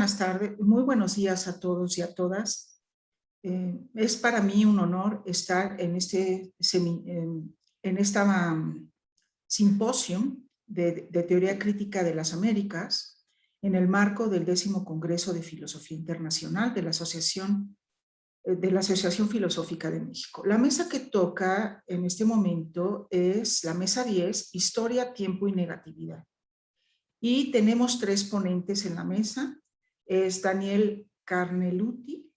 buenas tardes, muy buenos días a todos y a todas. Es para mí un honor estar en esta simposio de Teoría Crítica de las Américas en el marco del 10º Congreso de Filosofía Internacional de la Asociación Filosófica de México. La mesa que toca en este momento es la mesa 10, Historia, Tiempo y Negatividad. Y tenemos 3 ponentes en la mesa. Es Daniel Carneluti,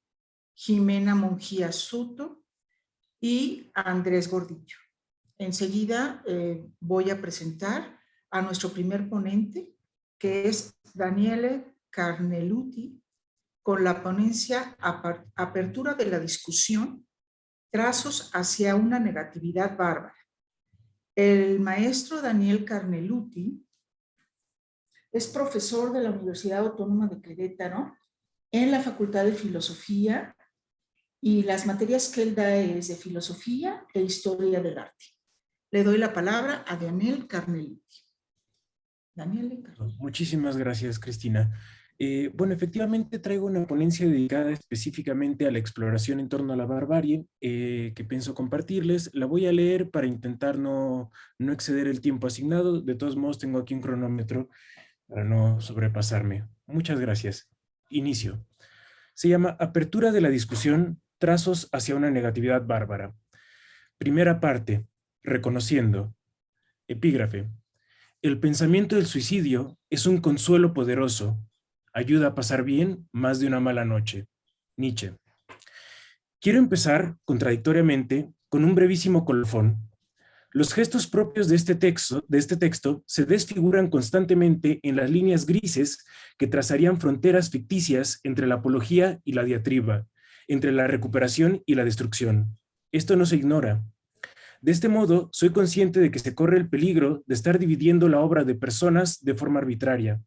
Jimena Monjía Suto y Andrés Gordillo. Enseguida voy a presentar a nuestro primer ponente, que es Daniele Carneluti, con la ponencia Apertura de la discusión, trazos hacia una negatividad bárbara. El maestro Daniel Carneluti es profesor de la Universidad Autónoma de Querétaro en la Facultad de Filosofía, y las materias que él da es de Filosofía e Historia del Arte. Le doy la palabra a Daniel Carneluti. Daniel Carneluti. Muchísimas gracias, Cristina. Bueno, efectivamente traigo una ponencia dedicada específicamente a la exploración en torno a la barbarie que pienso compartirles. La voy a leer para intentar no exceder el tiempo asignado. De todos modos, tengo aquí un cronómetro para no sobrepasarme. Muchas gracias. Inicio. Se llama Apertura de la discusión, trazos hacia una negatividad bárbara. Primera parte, reconociendo. Epígrafe. El pensamiento del suicidio es un consuelo poderoso. Ayuda a pasar bien más de una mala noche. Nietzsche. Quiero empezar, contradictoriamente, con un brevísimo colofón. Los gestos propios de este texto se desfiguran constantemente en las líneas grises que trazarían fronteras ficticias entre la apología y la diatriba, entre la recuperación y la destrucción. Esto no se ignora. De este modo, soy consciente de que se corre el peligro de estar dividiendo la obra de personas de forma arbitraria.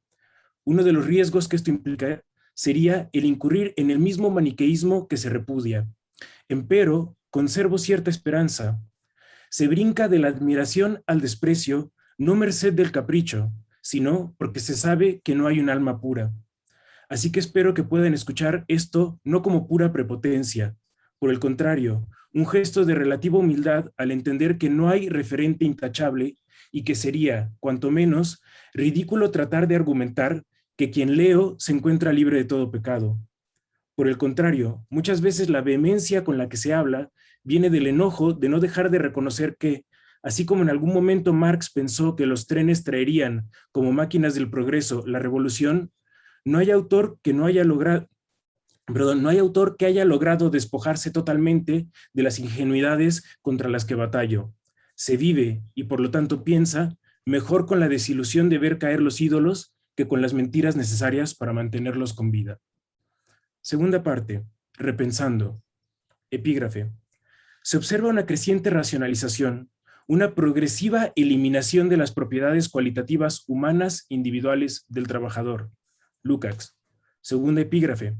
Uno de los riesgos que esto implica sería el incurrir en el mismo maniqueísmo que se repudia. Empero, conservo cierta esperanza. Se brinca de la admiración al desprecio, no merced del capricho, sino porque se sabe que no hay un alma pura. Así que espero que puedan escuchar esto no como pura prepotencia, por el contrario, un gesto de relativa humildad al entender que no hay referente intachable y que sería, cuanto menos, ridículo tratar de argumentar que quien leo se encuentra libre de todo pecado. Por el contrario, muchas veces la vehemencia con la que se habla viene del enojo de no dejar de reconocer que, así como en algún momento Marx pensó que los trenes traerían, como máquinas del progreso, la revolución, no hay autor que haya logrado despojarse totalmente de las ingenuidades contra las que batallo. Se vive, y por lo tanto piensa, mejor con la desilusión de ver caer los ídolos que con las mentiras necesarias para mantenerlos con vida. Segunda parte, repensando. Epígrafe. Se observa una creciente racionalización, una progresiva eliminación de las propiedades cualitativas humanas individuales del trabajador. Lukács. Segunda epígrafe.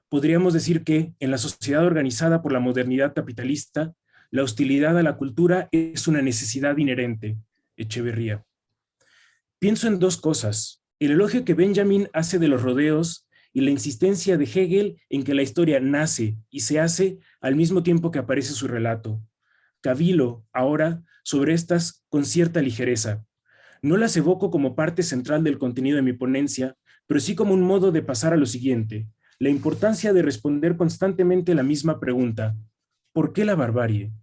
Podríamos decir que, en la sociedad organizada por la modernidad capitalista, la hostilidad a la cultura es una necesidad inherente. Echeverría. Pienso en 2 cosas. El elogio que Benjamin hace de los rodeos y la insistencia de Hegel en que la historia nace y se hace al mismo tiempo que aparece su relato. Cavilo, ahora, sobre estas con cierta ligereza. No las evoco como parte central del contenido de mi ponencia, pero sí como un modo de pasar a lo siguiente: la importancia de responder constantemente la misma pregunta: ¿por qué la barbarie?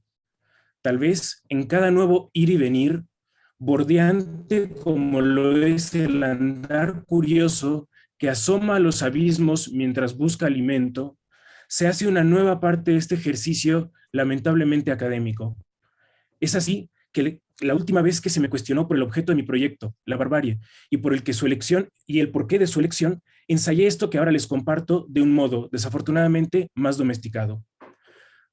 Tal vez en cada nuevo ir y venir, bordeante como lo es el andar curioso que asoma a los abismos mientras busca alimento, se hace una nueva parte de este ejercicio lamentablemente académico. Es así que la última vez que se me cuestionó por el objeto de mi proyecto, la barbarie, y por el que su elección y el porqué de su elección, ensayé esto que ahora les comparto de un modo, desafortunadamente, más domesticado.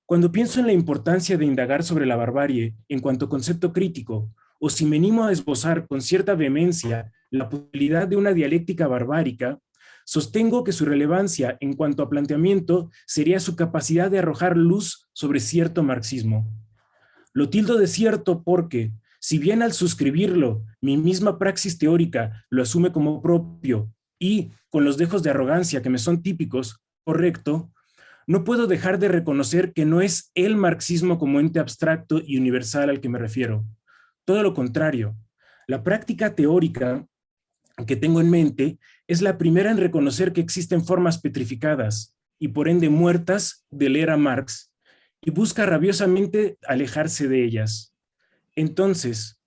Cuando pienso en la importancia de indagar sobre la barbarie en cuanto concepto crítico, o si me animo a esbozar con cierta vehemencia la posibilidad de una dialéctica barbárica, sostengo que su relevancia en cuanto a planteamiento sería su capacidad de arrojar luz sobre cierto marxismo. Lo tildo de cierto porque, si bien al suscribirlo, mi misma praxis teórica lo asume como propio, y, con los dejos de arrogancia que me son típicos, correcto, no puedo dejar de reconocer que no es el marxismo como ente abstracto y universal al que me refiero. Todo lo contrario, la práctica teórica que tengo en mente es la primera en reconocer que existen formas petrificadas y por ende muertas de leer a Marx y busca rabiosamente alejarse de ellas. Entonces,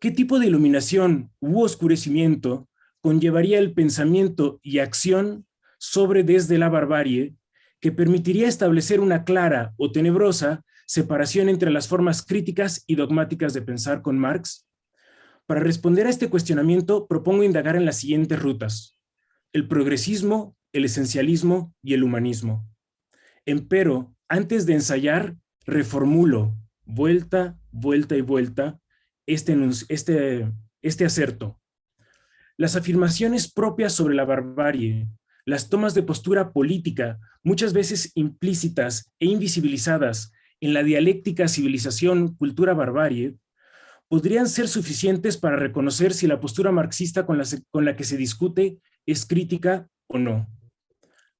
¿qué tipo de iluminación u oscurecimiento conllevaría el pensamiento y acción sobre desde la barbarie que permitiría establecer una clara o tenebrosa separación entre las formas críticas y dogmáticas de pensar con Marx? Para responder a este cuestionamiento, propongo indagar en las siguientes rutas: el progresismo, el esencialismo y el humanismo. Empero, antes de ensayar, reformulo, vuelta, vuelta y vuelta, este acerto. Las afirmaciones propias sobre la barbarie, las tomas de postura política, muchas veces implícitas e invisibilizadas en la dialéctica civilización-cultura-barbarie, podrían ser suficientes para reconocer si la postura marxista con la que se discute es crítica o no.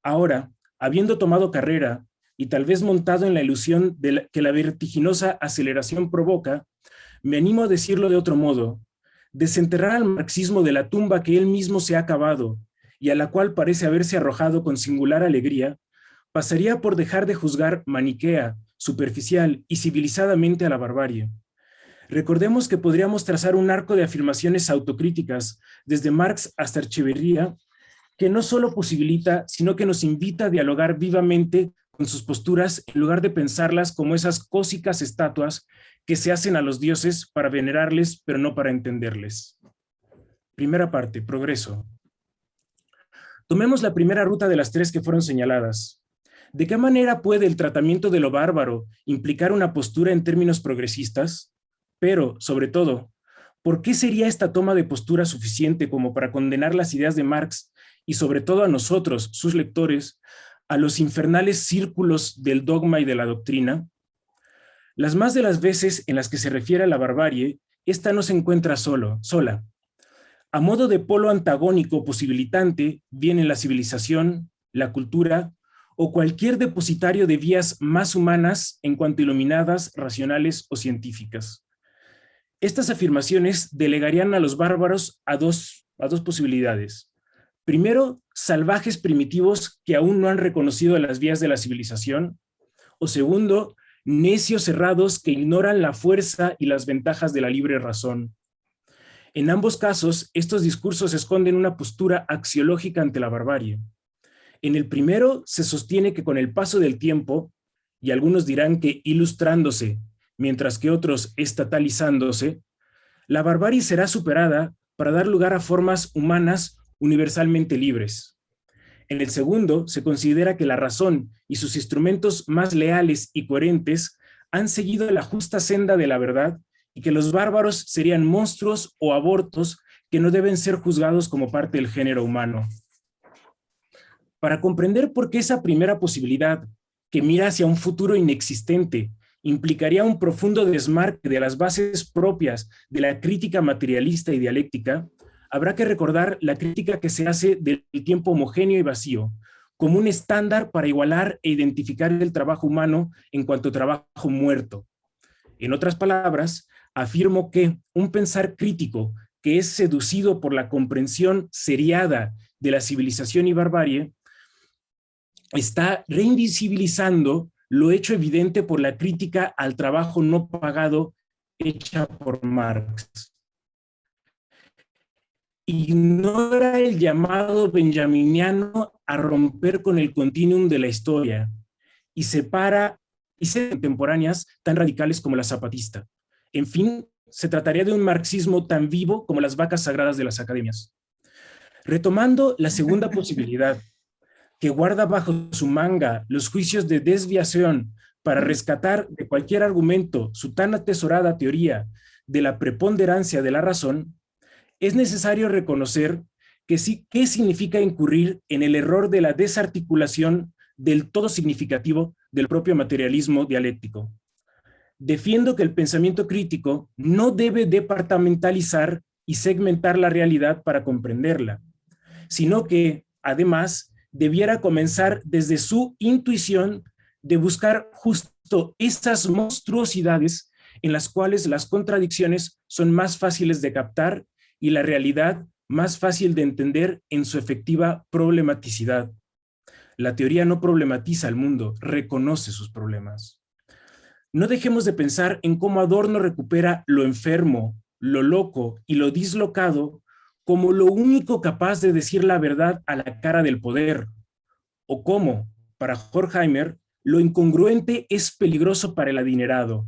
Ahora, habiendo tomado carrera y tal vez montado en la ilusión que la vertiginosa aceleración provoca, me animo a decirlo de otro modo: desenterrar al marxismo de la tumba que él mismo se ha cavado y a la cual parece haberse arrojado con singular alegría, pasaría por dejar de juzgar maniquea, superficial y civilizadamente a la barbarie. Recordemos que podríamos trazar un arco de afirmaciones autocríticas, desde Marx hasta Echeverría, que no solo posibilita, sino que nos invita a dialogar vivamente con sus posturas en lugar de pensarlas como esas cósicas estatuas que se hacen a los dioses para venerarles, pero no para entenderles. Primera parte, progreso. Tomemos la primera ruta de las tres que fueron señaladas. ¿De qué manera puede el tratamiento de lo bárbaro implicar una postura en términos progresistas? Pero, sobre todo, ¿por qué sería esta toma de postura suficiente como para condenar las ideas de Marx y sobre todo a nosotros, sus lectores, a los infernales círculos del dogma y de la doctrina? Las más de las veces en las que se refiere a la barbarie, esta no se encuentra sola. A modo de polo antagónico posibilitante, vienen la civilización, la cultura o cualquier depositario de vías más humanas en cuanto iluminadas, racionales o científicas. Estas afirmaciones delegarían a los bárbaros a dos posibilidades. Primero, salvajes primitivos que aún no han reconocido las vías de la civilización. O segundo, necios cerrados que ignoran la fuerza y las ventajas de la libre razón. En ambos casos, estos discursos esconden una postura axiológica ante la barbarie. En el primero, se sostiene que con el paso del tiempo, y algunos dirán que ilustrándose, mientras que otros estatalizándose, la barbarie será superada para dar lugar a formas humanas universalmente libres. En el segundo, se considera que la razón y sus instrumentos más leales y coherentes han seguido la justa senda de la verdad y que los bárbaros serían monstruos o abortos que no deben ser juzgados como parte del género humano. Para comprender por qué esa primera posibilidad, que mira hacia un futuro inexistente, implicaría un profundo desmarque de las bases propias de la crítica materialista y dialéctica, habrá que recordar la crítica que se hace del tiempo homogéneo y vacío, como un estándar para igualar e identificar el trabajo humano en cuanto a trabajo muerto. En otras palabras, afirmo que un pensar crítico que es seducido por la comprensión seriada de la civilización y barbarie está reinvisibilizando lo hecho evidente por la crítica al trabajo no pagado hecha por Marx. Ignora el llamado benjaminiano a romper con el continuum de la historia y separa contemporáneas tan radicales como la zapatista. En fin, se trataría de un marxismo tan vivo como las vacas sagradas de las academias. Retomando la segunda posibilidad, que guarda bajo su manga los juicios de desviación para rescatar de cualquier argumento su tan atesorada teoría de la preponderancia de la razón, es necesario reconocer que sí, qué significa incurrir en el error de la desarticulación del todo significativo del propio materialismo dialéctico. Defiendo que el pensamiento crítico no debe departamentalizar y segmentar la realidad para comprenderla, sino que, además, debiera comenzar desde su intuición de buscar justo esas monstruosidades en las cuales las contradicciones son más fáciles de captar y la realidad más fácil de entender en su efectiva problematicidad. La teoría no problematiza el mundo, reconoce sus problemas. No dejemos de pensar en cómo Adorno recupera lo enfermo, lo loco y lo dislocado como lo único capaz de decir la verdad a la cara del poder, o cómo, para Horkheimer, lo incongruente es peligroso para el adinerado.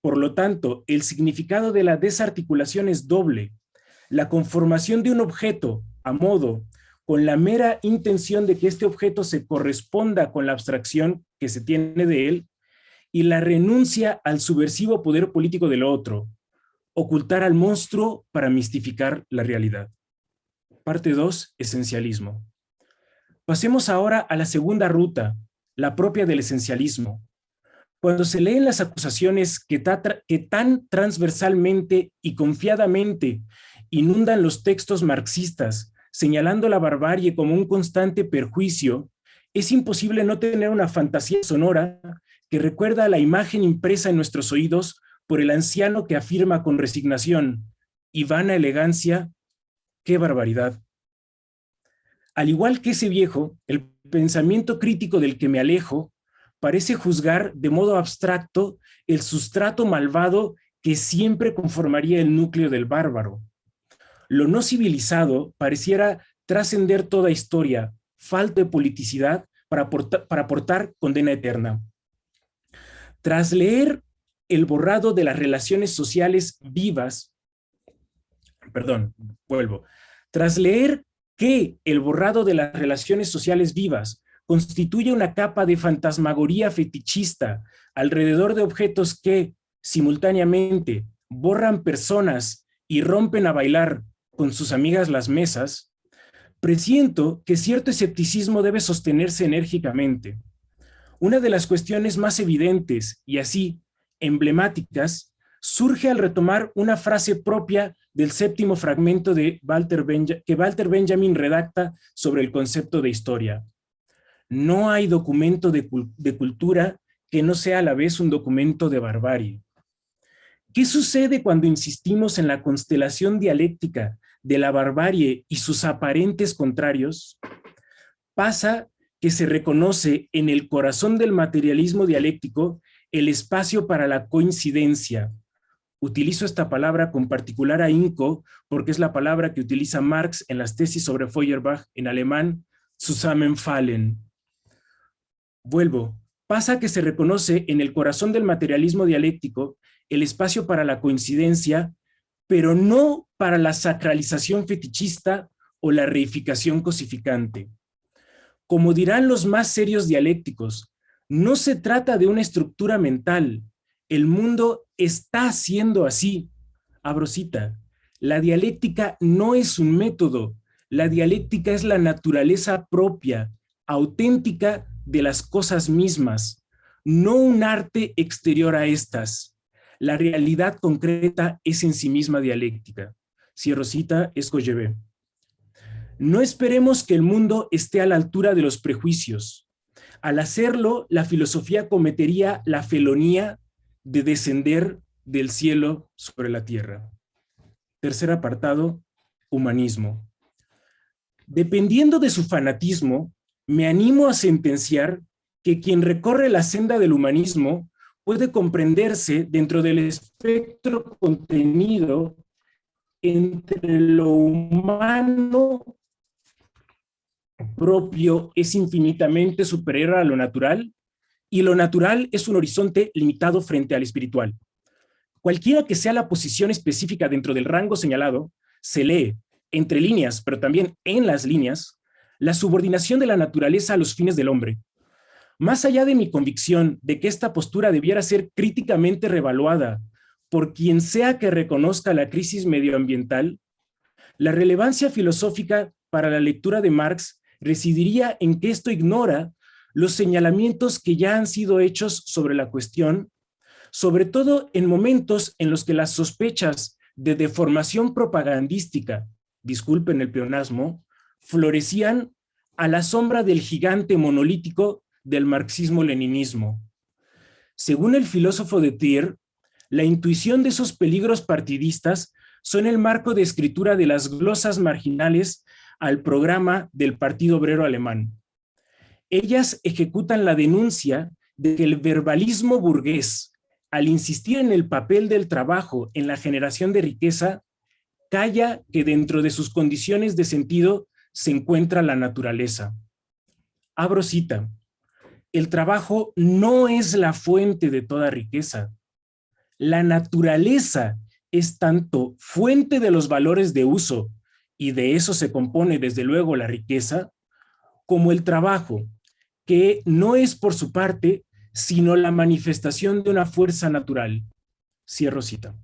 Por lo tanto, el significado de la desarticulación es doble. La conformación de un objeto a modo, con la mera intención de que este objeto se corresponda con la abstracción que se tiene de él, y la renuncia al subversivo poder político del otro, ocultar al monstruo para mistificar la realidad. Parte 2, esencialismo. Pasemos ahora a la segunda ruta, la propia del esencialismo. Cuando se leen las acusaciones que tan transversalmente y confiadamente inundan los textos marxistas, señalando la barbarie como un constante perjuicio, es imposible no tener una fantasía sonora que recuerda a la imagen impresa en nuestros oídos por el anciano que afirma con resignación y vana elegancia: ¡qué barbaridad! Al igual que ese viejo, el pensamiento crítico del que me alejo parece juzgar de modo abstracto el sustrato malvado que siempre conformaría el núcleo del bárbaro. Lo no civilizado pareciera trascender toda historia, falta de politicidad para aportar condena eterna. Tras leer el borrado de las relaciones sociales vivas, tras leer que el borrado de las relaciones sociales vivas constituye una capa de fantasmagoría fetichista alrededor de objetos que, simultáneamente, borran personas y rompen a bailar con sus amigas las mesas, presiento que cierto escepticismo debe sostenerse enérgicamente. Una de las cuestiones más evidentes y así emblemáticas surge al retomar una frase propia del séptimo fragmento que Walter Benjamin redacta sobre el concepto de historia. No hay documento de cultura que no sea a la vez un documento de barbarie. ¿Qué sucede cuando insistimos en la constelación dialéctica de la barbarie y sus aparentes contrarios? Pasa que se reconoce en el corazón del materialismo dialéctico el espacio para la coincidencia. Utilizo esta palabra con particular ahínco porque es la palabra que utiliza Marx en las tesis sobre Feuerbach, en alemán, Zusammenfallen. Pasa que se reconoce en el corazón del materialismo dialéctico el espacio para la coincidencia, pero no para la sacralización fetichista o la reificación cosificante. Como dirán los más serios dialécticos, no se trata de una estructura mental. El mundo está siendo así. Abro cita. La dialéctica no es un método. La dialéctica es la naturaleza propia, auténtica de las cosas mismas, no un arte exterior a estas. La realidad concreta es en sí misma dialéctica. Cierro cita, es Kojève. No esperemos que el mundo esté a la altura de los prejuicios. Al hacerlo, la filosofía cometería la felonía de descender del cielo sobre la tierra. Tercer apartado, humanismo. Dependiendo de su fanatismo, me animo a sentenciar que quien recorre la senda del humanismo puede comprenderse dentro del espectro contenido entre lo humano propio es infinitamente superior a lo natural y lo natural es un horizonte limitado frente al espiritual. Cualquiera que sea la posición específica dentro del rango señalado, se lee entre líneas, pero también en las líneas, la subordinación de la naturaleza a los fines del hombre. Más allá de mi convicción de que esta postura debiera ser críticamente revaluada por quien sea que reconozca la crisis medioambiental, la relevancia filosófica para la lectura de Marx residiría en que esto ignora los señalamientos que ya han sido hechos sobre la cuestión, sobre todo en momentos en los que las sospechas de deformación propagandística, disculpen el pleonasmo, florecían a la sombra del gigante monolítico del marxismo-leninismo. Según el filósofo de Thier, la intuición de esos peligros partidistas son el marco de escritura de las glosas marginales al programa del Partido Obrero Alemán. Ellas ejecutan la denuncia de que el verbalismo burgués, al insistir en el papel del trabajo en la generación de riqueza, calla que dentro de sus condiciones de sentido se encuentra la naturaleza. Abro cita. El trabajo no es la fuente de toda riqueza. La naturaleza es tanto fuente de los valores de uso, y de eso se compone desde luego la riqueza, como el trabajo, que no es por su parte, sino la manifestación de una fuerza natural. Cierro cita.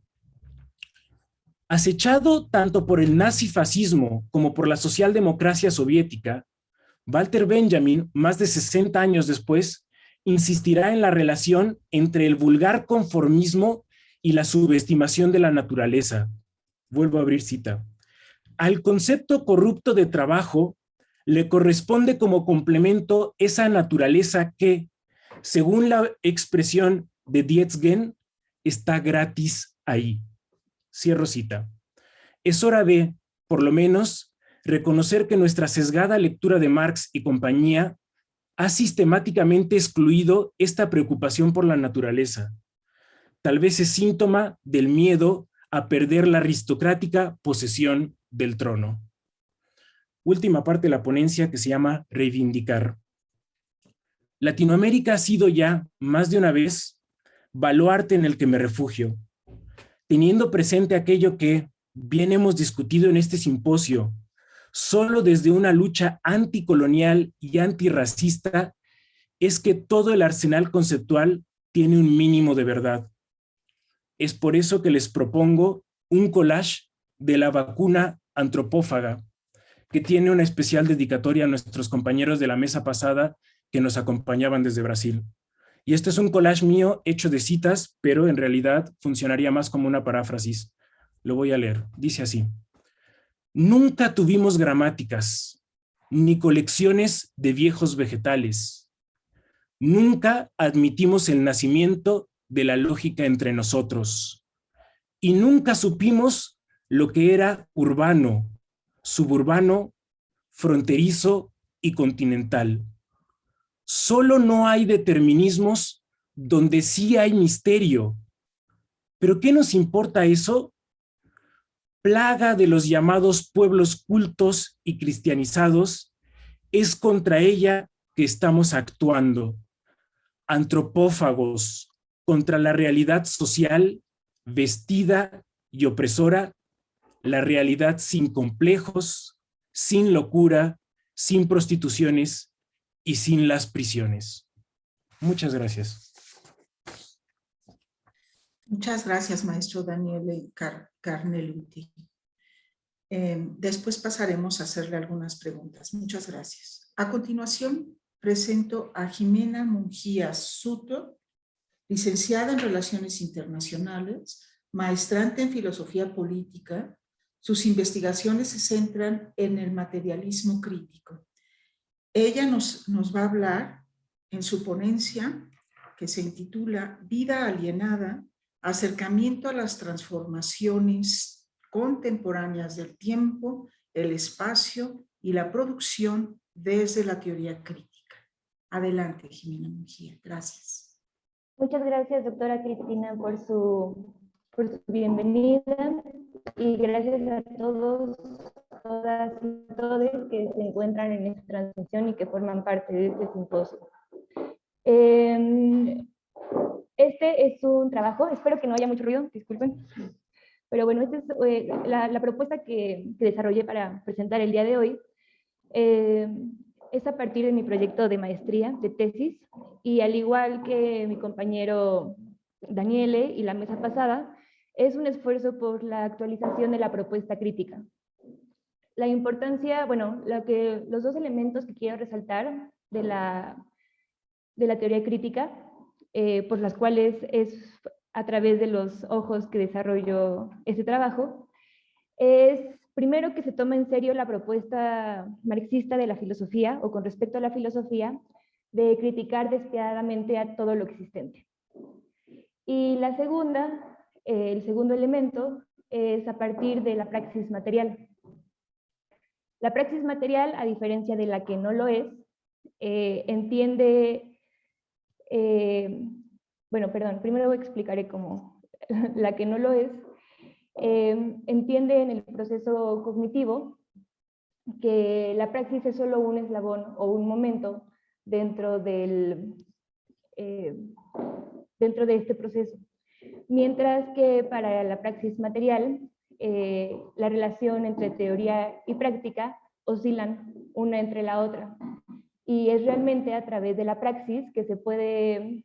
Acechado tanto por el nazifascismo como por la socialdemocracia soviética, Walter Benjamin, más de 60 años después, insistirá en la relación entre el vulgar conformismo y la subestimación de la naturaleza. Vuelvo a abrir cita. Al concepto corrupto de trabajo le corresponde como complemento esa naturaleza que, según la expresión de Dietzgen, está gratis ahí. Cierro cita. Es hora de, por lo menos, reconocer que nuestra sesgada lectura de Marx y compañía ha sistemáticamente excluido esta preocupación por la naturaleza. Tal vez es síntoma del miedo a perder la aristocrática posesión del trono. Última parte de la ponencia, que se llama Reivindicar. Latinoamérica ha sido ya, más de una vez, baluarte en el que me refugio, teniendo presente aquello que bien hemos discutido en este simposio. Solo desde una lucha anticolonial y antirracista es que todo el arsenal conceptual tiene un mínimo de verdad. Es por eso que les propongo un collage de la vacuna antropófaga, que tiene una especial dedicatoria a nuestros compañeros de la mesa pasada que nos acompañaban desde Brasil. Y este es un collage mío hecho de citas, pero en realidad funcionaría más como una paráfrasis. Lo voy a leer. Dice así. Nunca tuvimos gramáticas, ni colecciones de viejos vegetales. Nunca admitimos el nacimiento de la lógica entre nosotros. Y nunca supimos lo que era urbano, suburbano, fronterizo y continental. Solo no hay determinismos donde sí hay misterio. ¿Pero qué nos importa eso? Plaga de los llamados pueblos cultos y cristianizados, es contra ella que estamos actuando. Antropófagos, contra la realidad social, vestida y opresora, la realidad sin complejos, sin locura, sin prostituciones y sin las prisiones. Muchas gracias. Muchas gracias, maestro Daniele Carneluti. Después pasaremos a hacerle algunas preguntas. Muchas gracias. A continuación, presento a Jimena Mungía Suto, licenciada en Relaciones Internacionales, maestrante en Filosofía Política. Sus investigaciones se centran en el materialismo crítico. Ella nos va a hablar en su ponencia, que se intitula Vida alienada, acercamiento a las transformaciones contemporáneas del tiempo, el espacio y la producción desde la teoría crítica. Adelante, Jimena Mungía. Gracias. Muchas gracias, doctora Cristina, por su bienvenida, y gracias a todos, todas y todos que se encuentran en esta transmisión y que forman parte de este simposio. Este es un trabajo, espero que no haya mucho ruido, disculpen, pero bueno, esta es la propuesta que desarrollé para presentar el día de hoy. Es a partir de mi proyecto de maestría, de tesis, y al igual que mi compañero Daniele y la mesa pasada, es un esfuerzo por la actualización de la propuesta crítica. La importancia, bueno, los dos elementos que quiero resaltar de la teoría crítica, por las cuales es a través de los ojos que desarrollo este trabajo, es primero, que se toma en serio la propuesta marxista de la filosofía, o con respecto a la filosofía, de criticar despiadadamente a todo lo existente. Y la segunda, el segundo elemento, es a partir de la praxis material. La praxis material, a diferencia de la que no lo es, entiende, bueno, perdón, primero explicaré cómo la que no lo es, entiende en el proceso cognitivo que la praxis es solo un eslabón o un momento dentro de este proceso. Mientras que para la praxis material, la relación entre teoría y práctica oscilan una entre la otra. Y es realmente a través de la praxis que se puede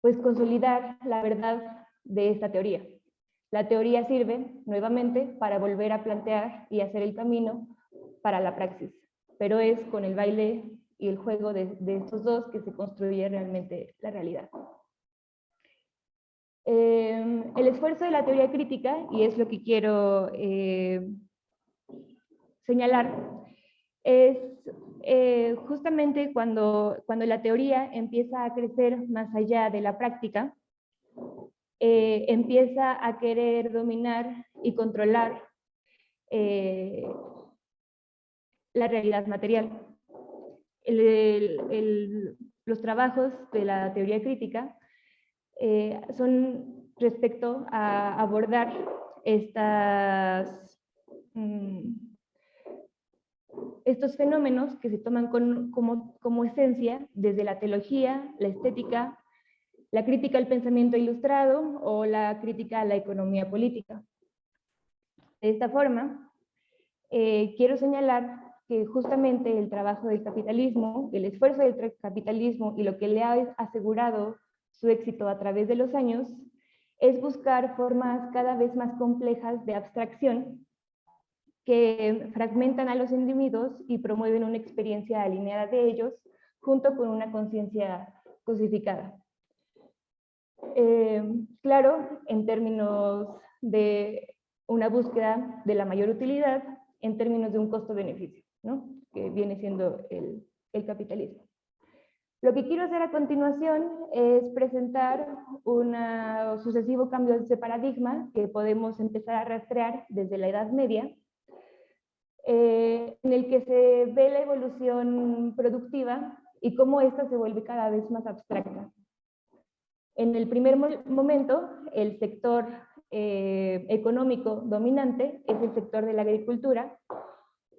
pues consolidar la verdad de esta teoría. La teoría sirve, nuevamente, para volver a plantear y hacer el camino para la praxis, pero es con el baile y el juego de estos dos que se construye realmente la realidad. El esfuerzo de la teoría crítica, y es lo que quiero señalar, es justamente cuando la teoría empieza a crecer más allá de la práctica, empieza a querer dominar y controlar la realidad material. Los trabajos de la teoría crítica son respecto a abordar estos fenómenos que se toman como esencia desde la teología, la estética, la crítica al pensamiento ilustrado o la crítica a la economía política. De esta forma, quiero señalar que justamente el trabajo del capitalismo, el esfuerzo del capitalismo y lo que le ha asegurado su éxito a través de los años es buscar formas cada vez más complejas de abstracción que fragmentan a los individuos y promueven una experiencia alineada de ellos junto con una conciencia cosificada. Claro, en términos de una búsqueda de la mayor utilidad, en términos de un costo-beneficio, ¿no? Que viene siendo el capitalismo. Lo que quiero hacer a continuación es presentar un sucesivo cambio de paradigma que podemos empezar a rastrear desde la Edad Media, en el que se ve la evolución productiva y cómo ésta se vuelve cada vez más abstracta. En el primer momento, el sector económico dominante es el sector de la agricultura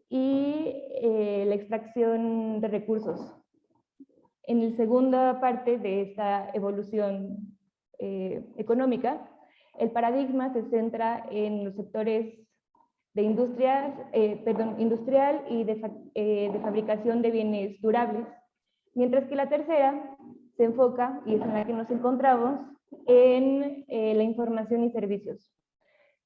y la extracción de recursos. En la segunda parte de esta evolución económica, el paradigma se centra en los sectores de industrial y de fabricación de bienes durables, mientras que la tercera se enfoca, y es en la que nos encontramos, en la información y servicios.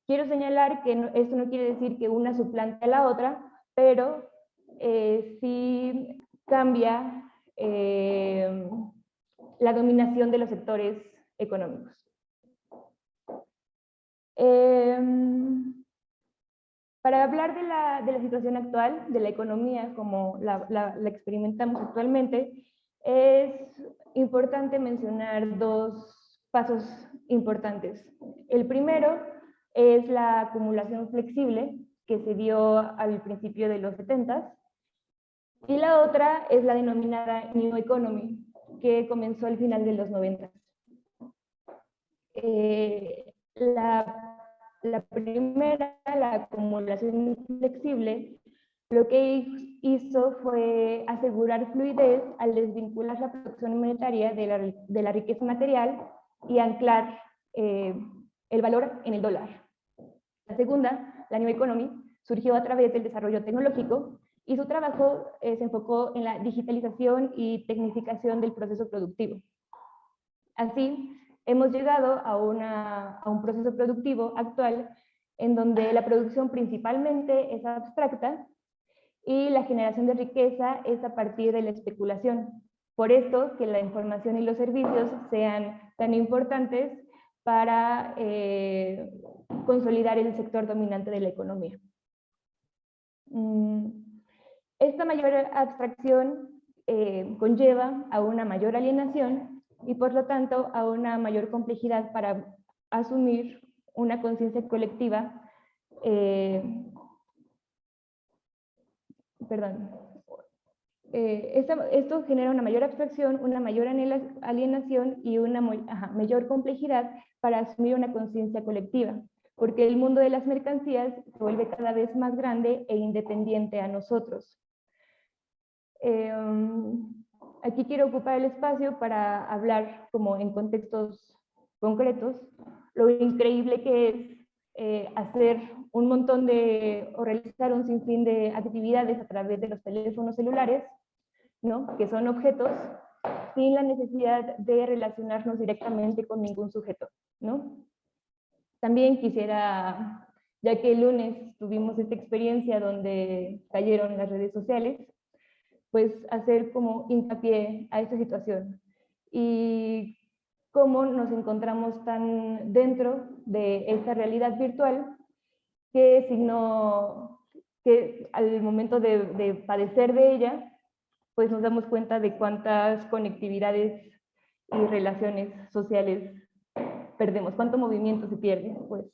Quiero señalar que esto no quiere decir que una suplante a la otra, pero sí cambia la dominación de los sectores económicos. Para hablar de la situación actual, de la economía como la experimentamos actualmente, es importante mencionar dos pasos importantes. El primero es la acumulación flexible que se dio al principio de los 70s, y la otra es la denominada New Economy, que comenzó al final de los 90s. La primera, la acumulación flexible, lo que hizo fue asegurar fluidez al desvincular la producción monetaria de la riqueza material y anclar el valor en el dólar. La segunda, la New Economy, surgió a través del desarrollo tecnológico y su trabajo se enfocó en la digitalización y tecnificación del proceso productivo. Así, hemos llegado a un proceso productivo actual en donde la producción principalmente es abstracta y la generación de riqueza es a partir de la especulación. Por esto que la información y los servicios sean tan importantes para consolidar el sector dominante de la economía. Esta mayor abstracción conlleva a una mayor alienación y por lo tanto a una mayor complejidad para asumir una conciencia colectiva, esto genera una mayor abstracción, una mayor alienación y una mayor complejidad para asumir una conciencia colectiva, porque el mundo de las mercancías se vuelve cada vez más grande e independiente a nosotros. Aquí quiero ocupar el espacio para hablar como en contextos concretos, lo increíble que es hacer un montón o realizar un sinfín de actividades a través de los teléfonos celulares, ¿no? Que son objetos, sin la necesidad de relacionarnos directamente con ningún sujeto, ¿no? También quisiera, ya que el lunes tuvimos esta experiencia donde cayeron las redes sociales, pues hacer como hincapié a esta situación y cómo nos encontramos tan dentro de esta realidad virtual que al momento de padecer de ella, pues nos damos cuenta de cuántas conectividades y relaciones sociales perdemos, cuánto movimiento se pierde, pues.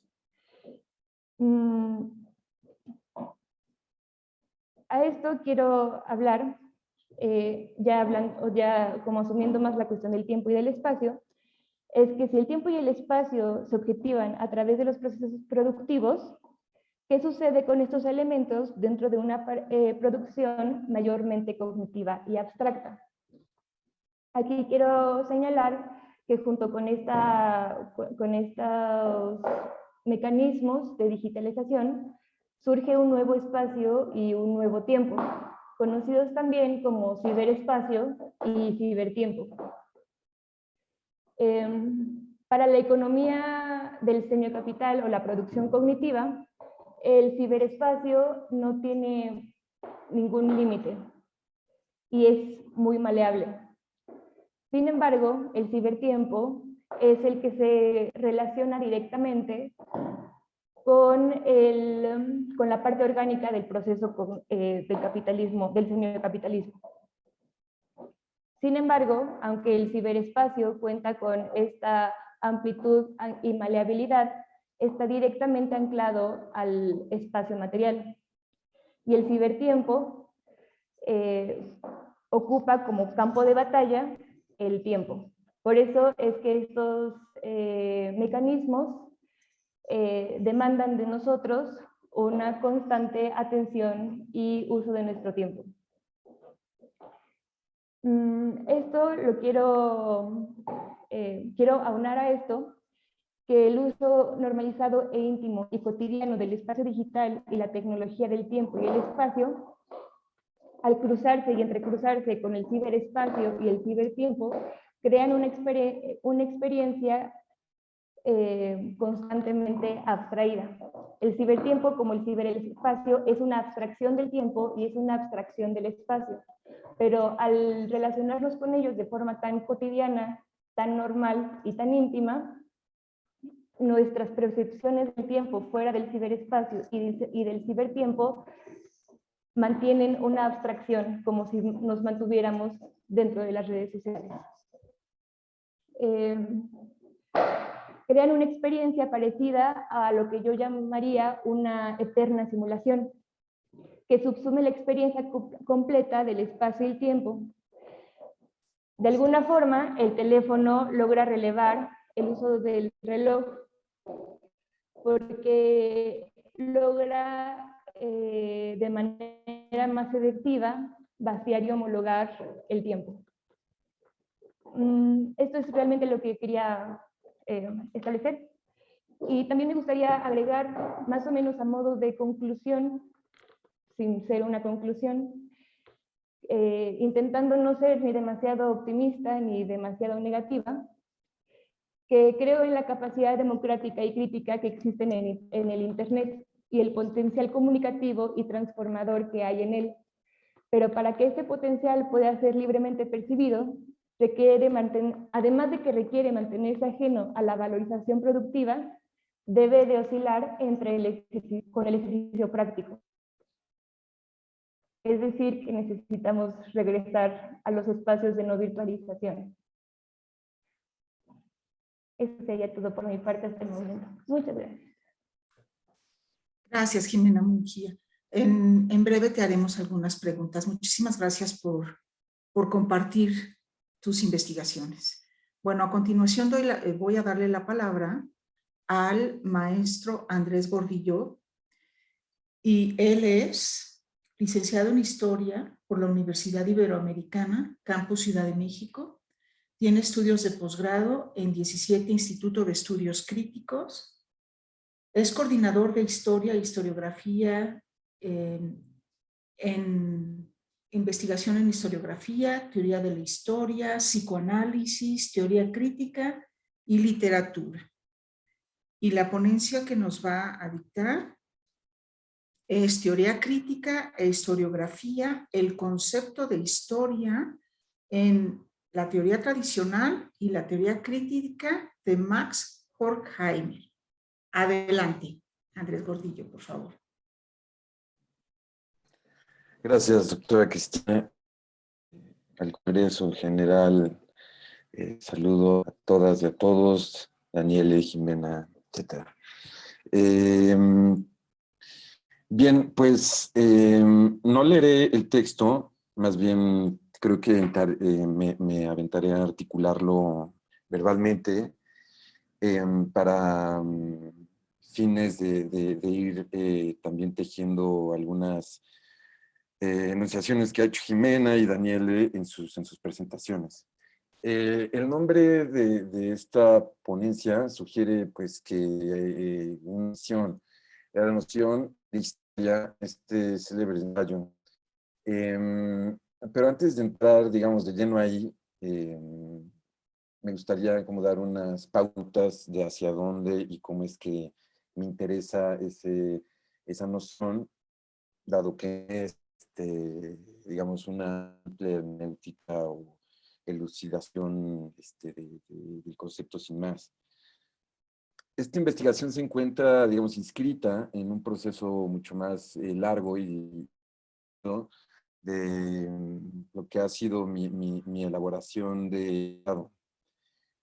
A esto quiero hablar, ya como asumiendo más la cuestión del tiempo y del espacio, es que si el tiempo y el espacio se objetivan a través de los procesos productivos, ¿qué sucede con estos elementos dentro de una producción mayormente cognitiva y abstracta? Aquí quiero señalar que junto con estos mecanismos de digitalización surge un nuevo espacio y un nuevo tiempo, conocidos también como ciberespacio y cibertiempo. Para la economía del semiocapital o la producción cognitiva, el ciberespacio no tiene ningún límite y es muy maleable. Sin embargo, el cibertiempo es el que se relaciona directamente con la parte orgánica del proceso del capitalismo, del semiocapitalismo. Sin embargo, aunque el ciberespacio cuenta con esta amplitud y maleabilidad, está directamente anclado al espacio material. Y el cibertiempo ocupa como campo de batalla el tiempo. Por eso es que estos mecanismos demandan de nosotros una constante atención y uso de nuestro tiempo. Esto lo quiero aunar a esto, que el uso normalizado e íntimo y cotidiano del espacio digital y la tecnología del tiempo y el espacio, al cruzarse y entrecruzarse con el ciberespacio y el cibertiempo, crean una experiencia constantemente abstraída. El cibertiempo, como el ciberespacio, es una abstracción del tiempo y es una abstracción del espacio. Pero al relacionarnos con ellos de forma tan cotidiana, tan normal y tan íntima, nuestras percepciones del tiempo fuera del ciberespacio y del cibertiempo mantienen una abstracción, como si nos mantuviéramos dentro de las redes sociales. Crean una experiencia parecida a lo que yo llamaría una eterna simulación, que subsume la experiencia completa del espacio y el tiempo. De alguna forma, el teléfono logra relevar el uso del reloj, porque logra de manera más efectiva vaciar y homologar el tiempo. Esto es realmente lo que quería establecer. Y también me gustaría agregar, más o menos a modo de conclusión, sin ser una conclusión, intentando no ser ni demasiado optimista ni demasiado negativa, que creo en la capacidad democrática y crítica que existen en el Internet y el potencial comunicativo y transformador que hay en él. Pero para que este potencial pueda ser libremente percibido, además de que requiere mantenerse ajeno a la valorización productiva, debe de oscilar con el ejercicio práctico. Es decir, que necesitamos regresar a los espacios de no virtualización. Eso sería todo por mi parte hasta el momento. Muchas gracias. Gracias, Jimena Munguía. En breve te haremos algunas preguntas. Muchísimas gracias por compartir tus investigaciones. Bueno, a continuación voy a darle la palabra al maestro Andrés Gordillo, y él es licenciado en Historia por la Universidad Iberoamericana, Campus Ciudad de México. Tiene estudios de posgrado en 17 Instituto de Estudios Críticos. Es coordinador de Historia e Historiografía en investigación en historiografía, teoría de la historia, psicoanálisis, teoría crítica y literatura. Y la ponencia que nos va a dictar es teoría crítica e historiografía, el concepto de historia en la teoría tradicional y la teoría crítica de Max Horkheimer. Adelante, Andrés Gordillo, por favor. Gracias, doctora Cristina. Al Congreso en general, saludo a todas y a todos, Daniele, Jimena, etc. Bien, pues no leeré el texto, más bien creo que me aventaré a articularlo verbalmente para fines de ir también tejiendo algunas enunciaciones que ha hecho Jimena y Daniele en sus presentaciones. El nombre de esta ponencia sugiere pues que la noción de historia, este célebre ensayo. Pero antes de entrar, digamos, de lleno ahí, me gustaría como dar unas pautas de hacia dónde y cómo es que me interesa esa noción, dado que es, digamos, una amplia hermenéutica o elucidación del concepto sin más. Esta investigación se encuentra, digamos, inscrita en un proceso mucho más largo y ¿no? de lo que ha sido mi elaboración de grado.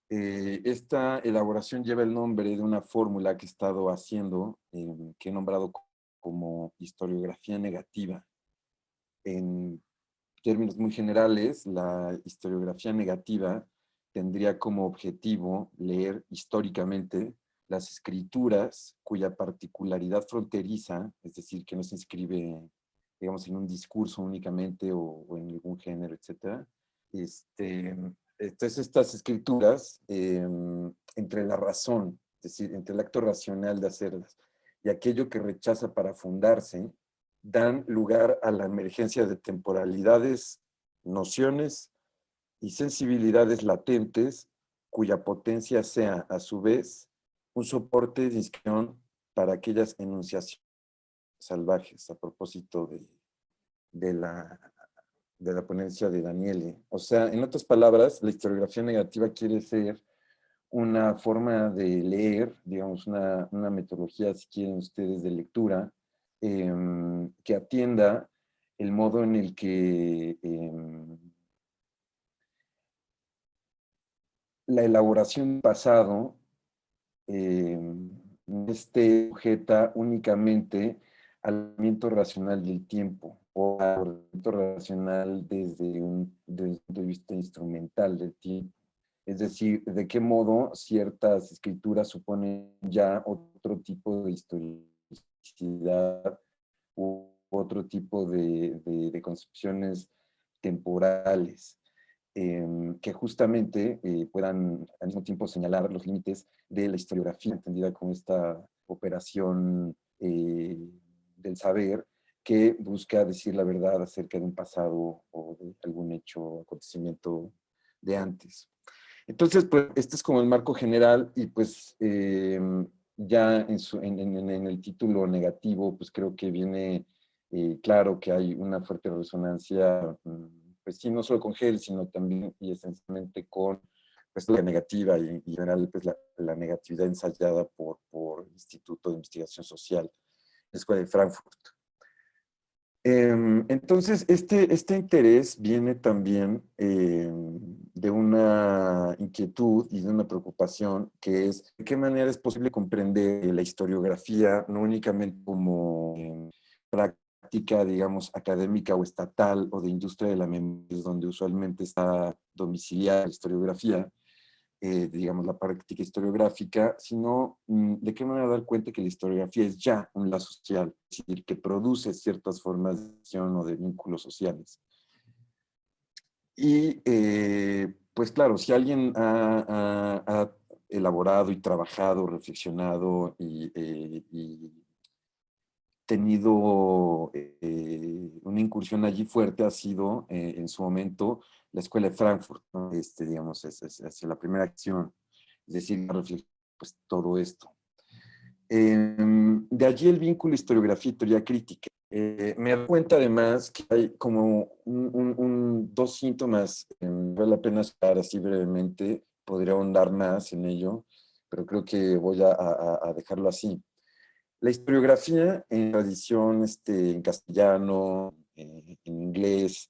Esta elaboración lleva el nombre de una fórmula que he estado haciendo, que he nombrado como historiografía negativa. En términos muy generales, la historiografía negativa tendría como objetivo leer históricamente las escrituras cuya particularidad fronteriza, es decir, que no se inscribe, digamos, en un discurso únicamente o en algún género, etc. Entonces, estas escrituras, entre la razón, es decir, entre el acto racional de hacerlas y aquello que rechaza para fundarse, dan lugar a la emergencia de temporalidades, nociones y sensibilidades latentes cuya potencia sea, a su vez, un soporte de inscripción para aquellas enunciaciones salvajes, a propósito de la ponencia de Daniele. O sea, en otras palabras, la historiografía negativa quiere ser una forma de leer, digamos, una metodología, si quieren ustedes, de lectura, que atienda el modo en el que la elaboración del pasado no esté sujeta únicamente al movimiento racional del tiempo o al movimiento racional desde un punto de vista instrumental del tiempo. Es decir, de qué modo ciertas escrituras suponen ya otro tipo de historicidad u otro tipo de concepciones temporales que justamente puedan al mismo tiempo señalar los límites de la historiografía, entendida como esta operación del saber que busca decir la verdad acerca de un pasado o de algún hecho o acontecimiento de antes. Entonces, pues, este es como el marco general y pues ya en el título negativo, pues creo que viene claro que hay una fuerte resonancia pues sí, no solo con Hegel, sino también y esencialmente con pues, la negativa y en general pues, la negatividad ensayada por el Instituto de Investigación Social, la Escuela de Frankfurt. Entonces, este interés viene también de una inquietud y de una preocupación que es de qué manera es posible comprender la historiografía no únicamente como práctica, digamos, académica o estatal o de industria de la memoria, donde usualmente está domiciliada la historiografía, digamos, la práctica historiográfica, sino de qué manera dar cuenta que la historiografía es ya un lazo social, es decir, que produce ciertas formas de acción o de vínculos sociales. Y, pues claro, si alguien ha elaborado y trabajado, reflexionado y tenido una incursión allí fuerte, ha sido en su momento la Escuela de Frankfurt, ¿no? Digamos, es la primera acción, es decir, pues, todo esto. De allí el vínculo historiografía y teoría crítica. Me doy cuenta además que hay como dos síntomas, vale la pena estar así brevemente, podría ahondar más en ello, pero creo que voy a dejarlo así. La historiografía en tradición en castellano, en inglés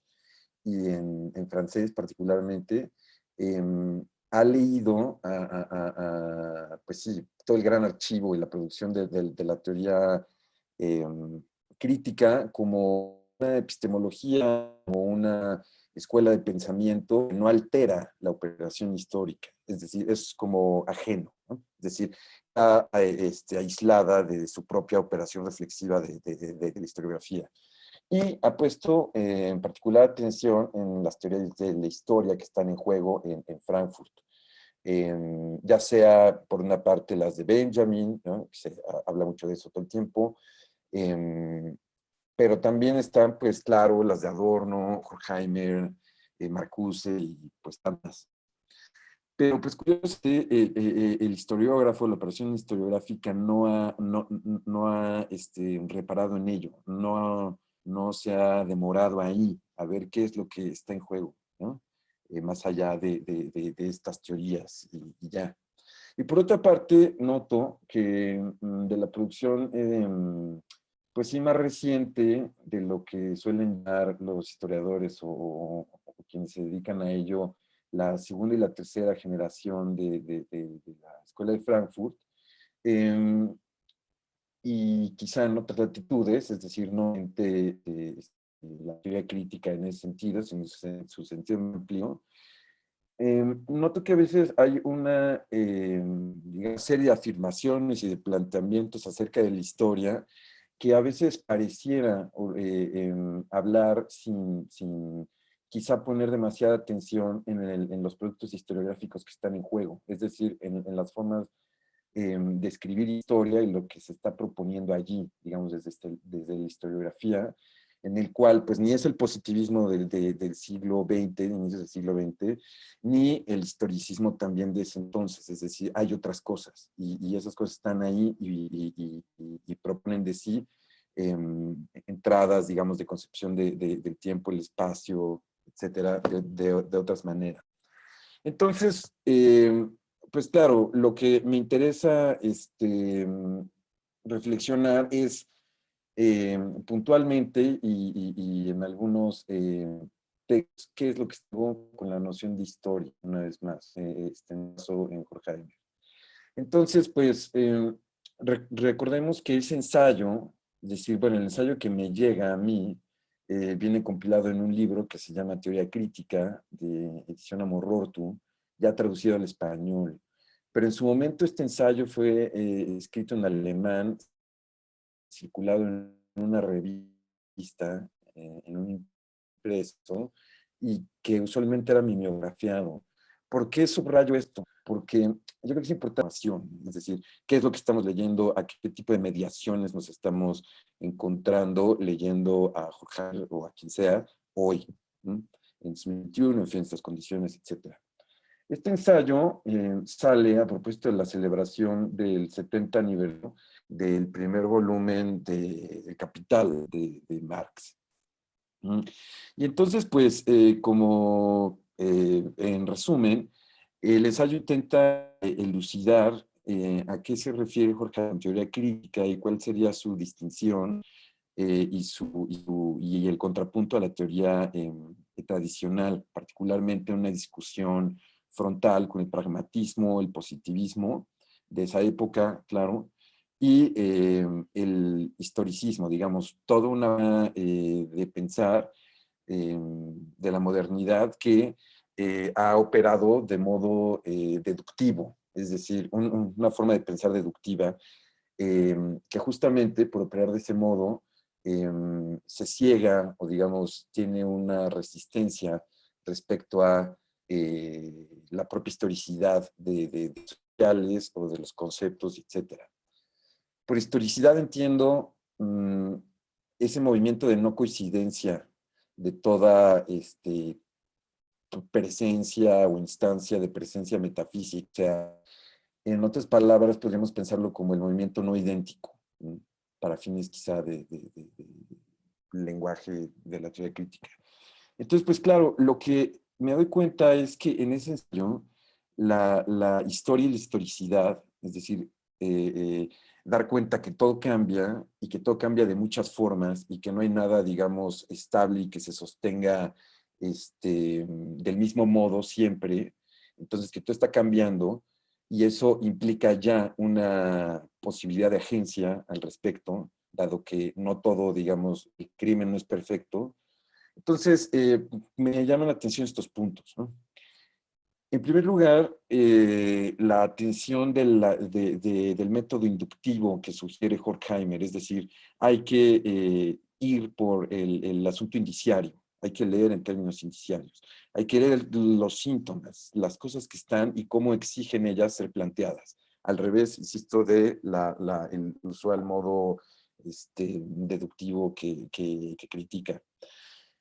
y en francés particularmente, ha leído pues sí, todo el gran archivo y la producción de la teoría crítica como una epistemología, como una escuela de pensamiento que no altera la operación histórica, es decir, es como ajeno, ¿no? Es decir, está aislada de su propia operación reflexiva de la historiografía. Y ha puesto en particular atención en las teorías de la historia que están en juego en Frankfurt. Ya sea por una parte las de Benjamin, ¿no? Habla mucho de eso todo el tiempo, pero también están, pues claro, las de Adorno, Horkheimer, Marcuse y pues tantas. Pero pues curiosamente, el historiógrafo, la operación historiográfica no ha reparado en ello, no se ha demorado ahí a ver qué es lo que está en juego, ¿no? Más allá de estas teorías y ya. Y por otra parte, noto que de la producción, pues sí, más reciente de lo que suelen dar los historiadores o quienes se dedican a ello, la segunda y la tercera generación de la Escuela de Frankfurt, y quizá en otras latitudes, es decir, no la teoría crítica en ese sentido, sino en su sentido amplio, noto que a veces hay una digamos, serie de afirmaciones y de planteamientos acerca de la historia que a veces pareciera hablar sin quizá poner demasiada atención en los productos historiográficos que están en juego, es decir, en las formas de escribir historia y lo que se está proponiendo allí, digamos, desde la historiografía, en el cual pues ni es el positivismo del siglo XX, de inicios del siglo XX, ni el historicismo también de ese entonces, es decir, hay otras cosas y esas cosas están ahí y proponen de sí entradas, digamos, de concepción del tiempo, el espacio, etcétera, de otras maneras. Entonces, pues claro, lo que me interesa reflexionar es puntualmente y en algunos textos, qué es lo que estuvo con la noción de historia, una vez más, en Horkheimer. Entonces, pues, recordemos que ese ensayo, es decir, bueno, el ensayo que me llega a mí, viene compilado en un libro que se llama Teoría Crítica, de edición Amor-Rortu, ya traducido al español. Pero en su momento este ensayo fue escrito en alemán, circulado en una revista, en un impreso, y que usualmente era mimeografiado. ¿Por qué subrayo esto? Porque yo creo que es importante, es decir, qué es lo que estamos leyendo, a qué tipo de mediaciones nos estamos encontrando leyendo a Horkheimer o a quien sea hoy, ¿no? En 2021, en fin, estas condiciones, etc. Este ensayo sale a propósito de la celebración del 70 aniversario del primer volumen de Capital de Marx. Mm. Y entonces, pues, en resumen, el ensayo intenta elucidar a qué se refiere Horkheimer en teoría crítica y cuál sería su distinción y el contrapunto a la teoría tradicional, particularmente una discusión frontal con el pragmatismo, el positivismo de esa época, claro, y el historicismo, digamos, toda una de pensar de la modernidad que ha operado de modo deductivo, es decir, una forma de pensar deductiva que justamente por operar de ese modo se ciega o digamos tiene una resistencia respecto a la propia historicidad de sociales o de los conceptos, etcétera. Por historicidad entiendo ese movimiento de no coincidencia de toda presencia o instancia de presencia metafísica. O sea, en otras palabras, podríamos pensarlo como el movimiento no idéntico, ¿no? Para fines quizá de lenguaje de la teoría crítica. Entonces, pues claro, lo que me doy cuenta es que en ese ensayo la historia y la historicidad, es decir, dar cuenta que todo cambia y que todo cambia de muchas formas y que no hay nada, digamos, estable y que se sostenga del mismo modo siempre. Entonces, que todo está cambiando y eso implica ya una posibilidad de agencia al respecto, dado que no todo, digamos, el crimen no es perfecto. Entonces, me llaman la atención estos puntos, ¿no? En primer lugar, la atención del método inductivo que sugiere Horkheimer, es decir, hay que ir por el asunto indiciario, hay que leer en términos indiciarios, hay que leer los síntomas, las cosas que están y cómo exigen ellas ser planteadas. Al revés, insisto, de el usual modo deductivo que critica.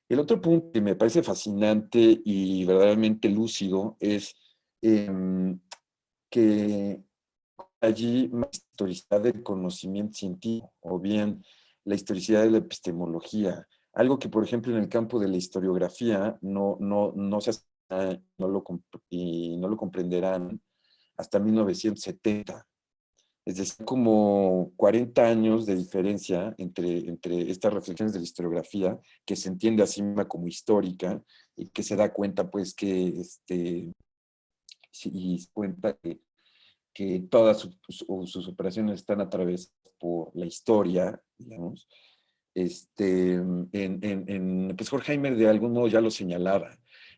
El otro punto que me parece fascinante y verdaderamente lúcido es que allí más historicidad del conocimiento científico o bien la historicidad de la epistemología, algo que por ejemplo en el campo de la historiografía no se hace y no lo comprenderán hasta 1970. Es decir, como 40 años de diferencia entre estas reflexiones de la historiografía, que se entiende a sí misma como histórica, y que se da cuenta, pues, y se cuenta que todas sus operaciones están atravesadas por la historia, digamos. Pues Horkheimer de algún modo ya lo señalaba,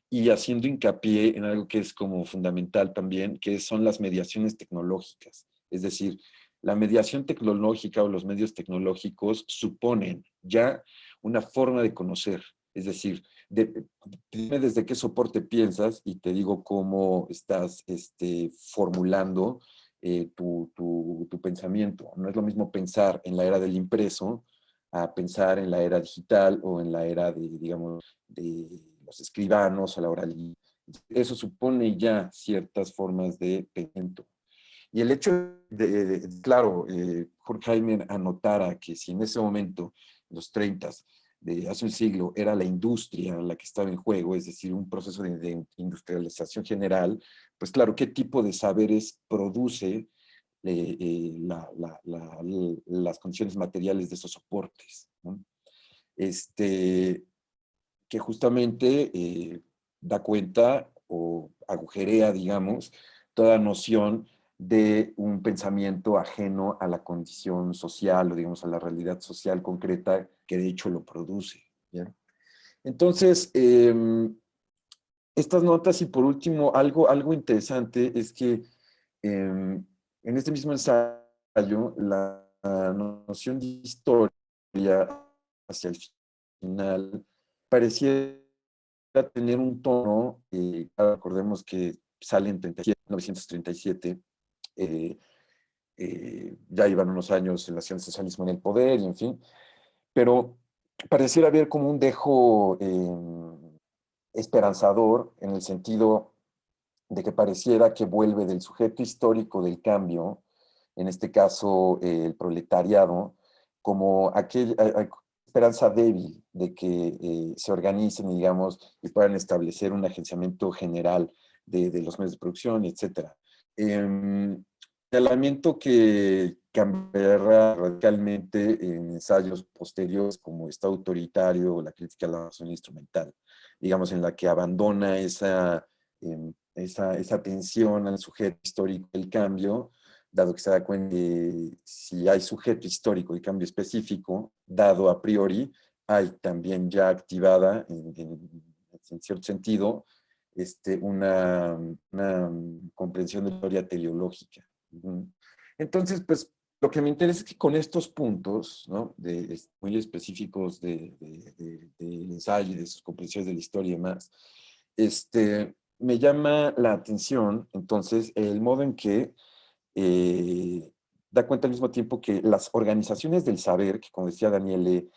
y haciendo hincapié en algo que es como fundamental también, que son las mediaciones tecnológicas. Es decir, la mediación tecnológica o los medios tecnológicos suponen ya una forma de conocer. Es decir, dime desde qué soporte piensas y te digo cómo estás formulando tu pensamiento. No es lo mismo pensar en la era del impreso a pensar en la era digital o en la era digamos, de los escribanos a la oralidad. Eso supone ya ciertas formas de pensamiento. Y el hecho claro, Horkheimer anotara que si en ese momento, en los 30 de hace un siglo, era la industria la que estaba en juego, es decir, un proceso de industrialización general, pues claro, ¿qué tipo de saberes produce las condiciones materiales de esos soportes, ¿no? Que justamente da cuenta o agujerea, digamos, toda noción de un pensamiento ajeno a la condición social o, digamos, a la realidad social concreta que de hecho lo produce. ¿Bien? Entonces, estas notas y por último, algo interesante es que en este mismo ensayo, la noción de historia hacia el final parecía tener un tono, recordemos que sale en 1937, ya iban unos años en el socialismo en el poder, y en fin, pero pareciera haber como un dejo esperanzador en el sentido de que pareciera que vuelve del sujeto histórico del cambio, en este caso el proletariado, como aquel esperanza débil de que se organicen, digamos, y puedan establecer un agenciamiento general de los medios de producción, etc. Señalamiento que cambiará radicalmente en ensayos posteriores como Estado autoritario o la crítica a la narración instrumental, digamos, en la que abandona esa atención al sujeto histórico del cambio, dado que se da cuenta que si hay sujeto histórico y cambio específico, dado a priori, hay también ya activada, en cierto sentido, una comprensión de la historia teleológica. Entonces, pues, lo que me interesa es que con estos puntos, ¿no?, muy específicos del ensayo y de sus comprensiones de la historia y demás, me llama la atención, entonces, el modo en que da cuenta al mismo tiempo que las organizaciones del saber, que como decía Daniele,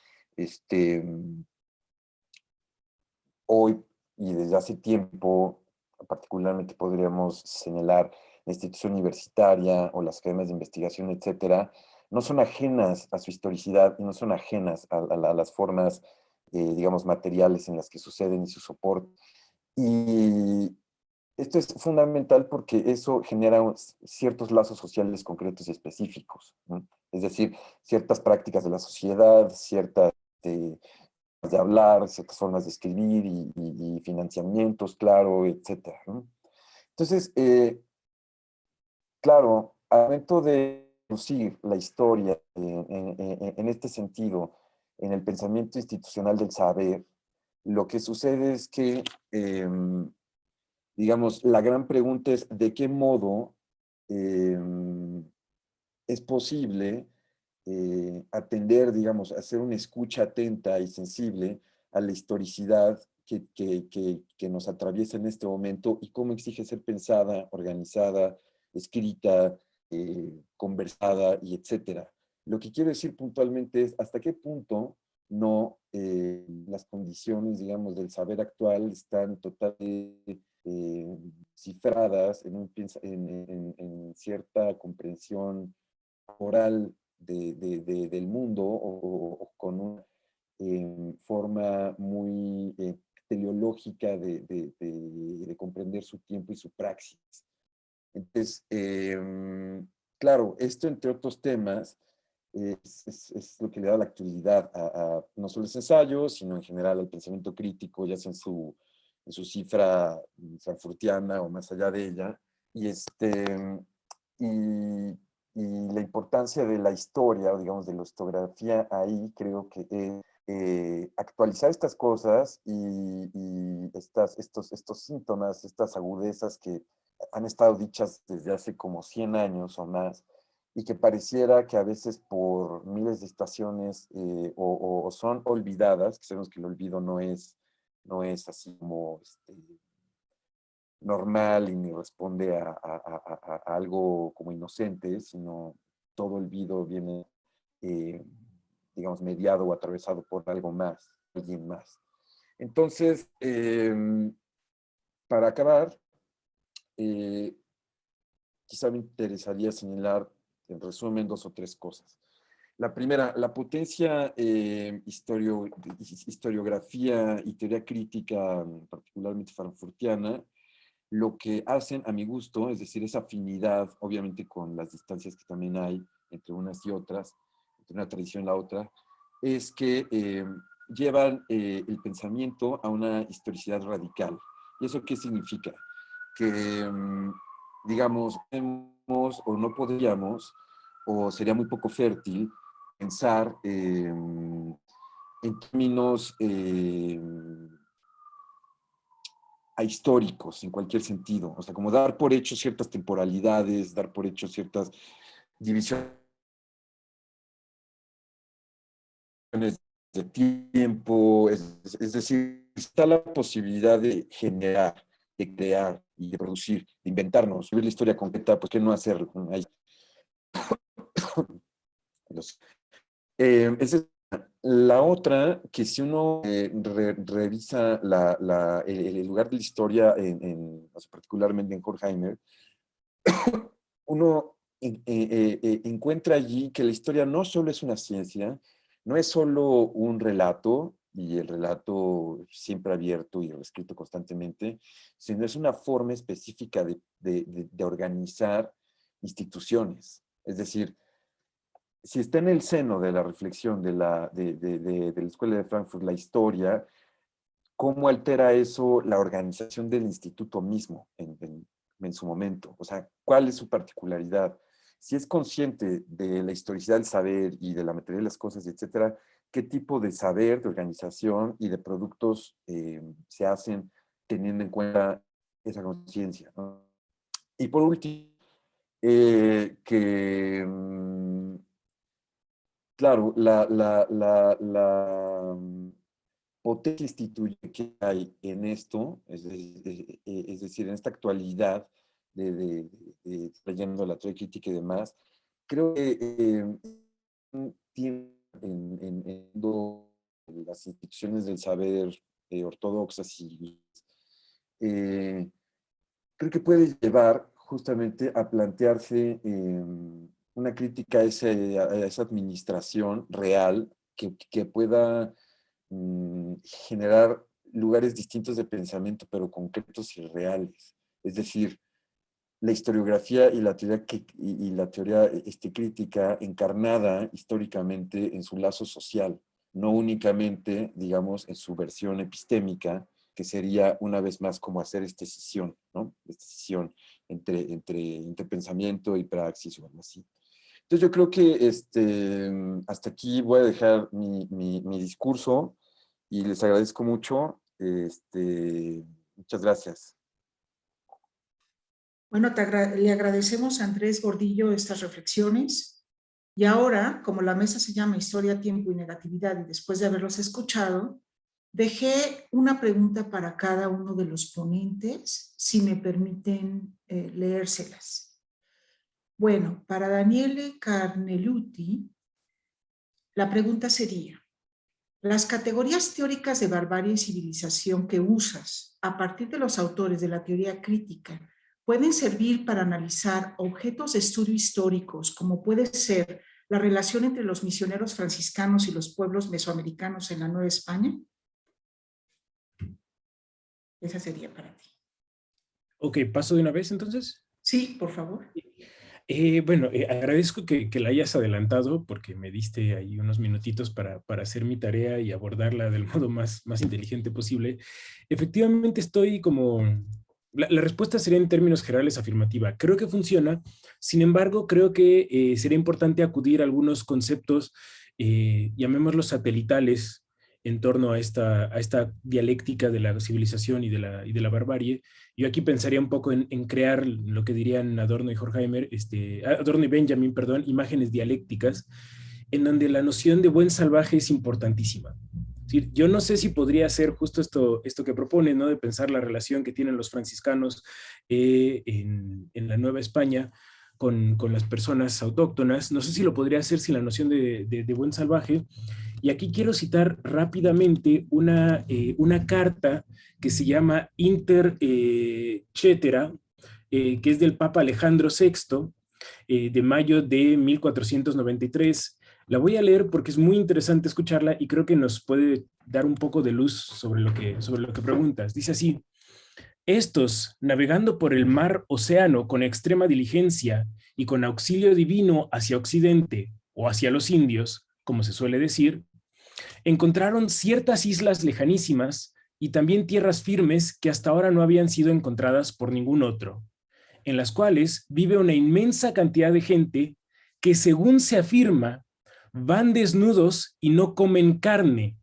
hoy y desde hace tiempo, particularmente podríamos señalar la institución universitaria o las academias de investigación, etcétera, no son ajenas a su historicidad y no son ajenas a las formas, digamos, materiales en las que suceden y su soporte. Y esto es fundamental porque eso genera ciertos lazos sociales concretos y específicos, ¿no? Es decir, ciertas prácticas de la sociedad, ciertas de hablar, ciertas formas de escribir y financiamientos, claro, etcétera, ¿no? Entonces, claro, al momento de producir la historia en este sentido, en el pensamiento institucional del saber, lo que sucede es que, digamos, la gran pregunta es de qué modo es posible atender, digamos, hacer una escucha atenta y sensible a la historicidad que nos atraviesa en este momento y cómo exige ser pensada, organizada, escrita, conversada y etcétera. Lo que quiero decir puntualmente es hasta qué punto no las condiciones, digamos, del saber actual están totalmente cifradas en cierta comprensión oral del mundo o con una forma muy teleológica de comprender su tiempo y su praxis. Entonces, claro, esto entre otros temas es lo que le da la actualidad no solo a los ensayos, sino en general al pensamiento crítico, ya sea en su cifra frankfurtiana o más allá de ella. Y la importancia de la historia, o digamos de la historiografía ahí, creo que es actualizar estas cosas y estos síntomas, estas agudezas que han estado dichas desde hace como 100 años o más, y que pareciera que a veces por miles de estaciones o son olvidadas, que sabemos que el olvido no es así como normal y ni responde a algo como inocente, sino todo olvido viene, digamos, mediado o atravesado por algo más, alguien más. Entonces, para acabar, quizá me interesaría señalar, en resumen, 2 o 3 cosas. La primera, la potencia historiografía y teoría crítica, particularmente frankfurtiana, lo que hacen a mi gusto, es decir, esa afinidad, obviamente con las distancias que también hay entre unas y otras, entre una tradición y la otra, es que llevan el pensamiento a una historicidad radical. ¿Y eso qué significa? Que, digamos, o no podríamos, o sería muy poco fértil, pensar en términos ahistóricos en cualquier sentido. O sea, como dar por hecho ciertas temporalidades, dar por hecho ciertas divisiones de tiempo, es decir, está la posibilidad de generar, de crear y de producir, de inventarnos, vivir la historia concreta, ¿por qué no hacerlo? Esa es la otra, que si uno revisa el lugar de la historia, o sea, particularmente en Horkheimer, uno encuentra allí que la historia no solo es una ciencia, no es solo un relato, y el relato siempre abierto y reescrito constantemente, sino es una forma específica de organizar instituciones. Es decir, si está en el seno de la reflexión de la Escuela de Frankfurt la historia, ¿cómo altera eso la organización del instituto mismo en su momento? O sea, ¿cuál es su particularidad? Si es consciente de la historicidad del saber y de la materia de las cosas, etcétera, ¿qué tipo de saber, de organización y de productos se hacen teniendo en cuenta esa conciencia, ¿no? Y por último, claro, la potencia instituyente que hay en esto, es decir, en esta actualidad trayendo la teoría crítica y demás, creo que tiene en las instituciones del saber ortodoxas y creo que puede llevar justamente a plantearse una crítica a esa administración real que pueda generar lugares distintos de pensamiento, pero concretos y reales. Es decir, la historiografía y la teoría, crítica encarnada históricamente en su lazo social, no únicamente, digamos, en su versión epistémica, que sería una vez más como hacer esta escisión, ¿no? Esta escisión entre pensamiento y praxis o algo así. Entonces yo creo que hasta aquí voy a dejar mi discurso y les agradezco mucho. Muchas gracias. Bueno, le agradecemos a Andrés Gordillo estas reflexiones. Y ahora, como la mesa se llama Historia, Tiempo y Negatividad, y después de haberlos escuchado, dejé una pregunta para cada uno de los ponentes, si me permiten leérselas. Bueno, para Daniele Carneluti, la pregunta sería: las categorías teóricas de barbarie y civilización que usas a partir de los autores de la teoría crítica pueden servir para analizar objetos de estudio históricos, como puede ser la relación entre los misioneros franciscanos y los pueblos mesoamericanos en la Nueva España. Esa sería para ti. Ok, ¿paso de una vez entonces? Sí, por favor. Bueno, agradezco que la hayas adelantado porque me diste ahí unos minutitos para hacer mi tarea y abordarla del modo más inteligente posible. Efectivamente estoy como... La respuesta sería en términos generales afirmativa. Creo que funciona, sin embargo, creo que sería importante acudir a algunos conceptos, llamémoslos satelitales, en torno a esta dialéctica de la civilización y de la barbarie. Yo aquí pensaría un poco en crear lo que dirían Adorno y Horkheimer, Adorno y Benjamin, perdón, imágenes dialécticas, en donde la noción de buen salvaje es importantísima. Es decir, yo no sé si podría ser justo esto que propone, ¿no? De pensar la relación que tienen los franciscanos en la Nueva España con las personas autóctonas. No sé si lo podría hacer sin la noción de buen salvaje. Y aquí quiero citar rápidamente una carta que se llama Inter Cetera, que es del Papa Alejandro VI, de mayo de 1493. La voy a leer porque es muy interesante escucharla y creo que nos puede dar un poco de luz sobre lo que preguntas. Dice así: estos, navegando por el mar océano con extrema diligencia y con auxilio divino hacia Occidente o hacia los indios, como se suele decir, encontraron ciertas islas lejanísimas y también tierras firmes que hasta ahora no habían sido encontradas por ningún otro, en las cuales vive una inmensa cantidad de gente que, según se afirma, van desnudos y no comen carne,